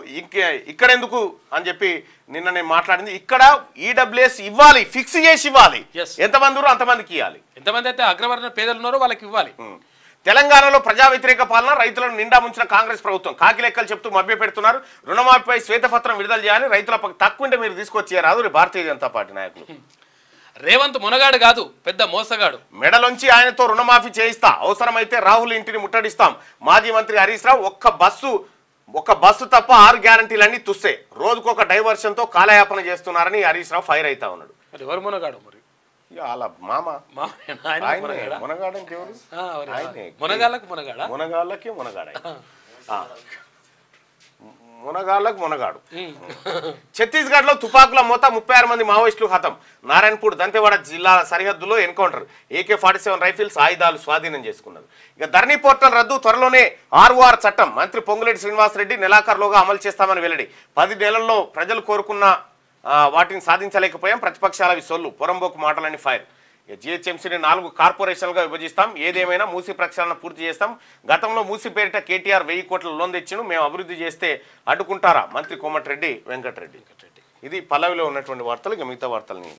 ఇక్కడ ఎందుకు అని చెప్పి నిన్న నేను మాట్లాడింది. ఇక్కడ ఈడబ్ల్యూఎస్ ఇవ్వాలి, ఫిక్స్ చేసి ఇవ్వాలి. ఎంతమంది అంతమందికి ఇవ్వాలి. ఎంతమంది అయితే అగ్రవర్ణ పేదలు ఉన్నారో వాళ్ళకి ఇవ్వాలి. తెలంగాణలో ప్రజా వ్యతిరేక పాలన. రైతులను నిండా ముంచిన కాంగ్రెస్ ప్రభుత్వం. కాకి లెక్కలు చెప్తూ మభ్య పెడుతున్నారు. రుణమాఫీపై శ్వేతపత్రం విడుదల చేయాలి. రైతుల తక్కువ ఉంటే మీరు తీసుకొచ్చేయరాదు భారతీయ జనతా పార్టీ నాయకులు. రేవంత్ మునగాడు కాదు, పెద్ద మోసగాడు. మెడలోంచి ఆయనతో రుణమాఫీ చేయిస్తా, అవసరమైతే రాహుల్ ఇంటిని ముట్టడిస్తాం. మాజీ మంత్రి హరీష్ రావు ఒక్క బస్సు తప్ప 6 గ్యారంటీలన్నీ తుస్సే, రోజుకొక డైవర్షన్తో కాలయాపన చేస్తున్నారని హరీష్ రావు ఫైర్ అవుతా ఉన్నాడు. మరి ఎవరు మునగాడు? మరి అలా మునగాడంటే మునగాళ్ళకి మునగాడా? మునగాళ్ళకి మునగాడ మునగాళ్ళకు మునగాడు. ఛత్తీస్గఢ్ లో తుపాకుల మోత 36 మంది మావోయిస్టులు హతం. నారాయణపూర్ దంతెవాడ జిల్లా సరిహద్దులో ఎన్కౌంటర్, AK-47 రైఫిల్స్ ఆయుధాలు స్వాధీనం చేసుకున్నారు. ఇక ధరణి పోర్టల్ రద్దు, త్వరలోనే ROR చట్టం మంత్రి పొంగులేటి శ్రీనివాసరెడ్డి నెలాఖరులోగా అమలు చేస్తామని వెల్లడి. 10 నెలల్లో ప్రజలు కోరుకున్న వాటిని సాధించలేకపోయాం, ప్రతిపక్షాలవి సొల్లు, పొరంబోకు మాటలని ఫైర్. GHMCని 4 కార్పొరేషన్లుగా విభజిస్తాం, ఏదేమైనా మూసి ప్రక్షాళన పూర్తి చేస్తాం. గతంలో మూసి పేరిట KTR 1000 కోట్ల లోన్ తెచ్చిను, మేము అభివృద్ధి చేస్తే అడ్డుకుంటారా మంత్రి కోమటిరెడ్డి వెంకటరెడ్డి. ఇది పల్లవిలో ఉన్నటువంటి వార్తలు. ఇక మిగతా వార్తల్ని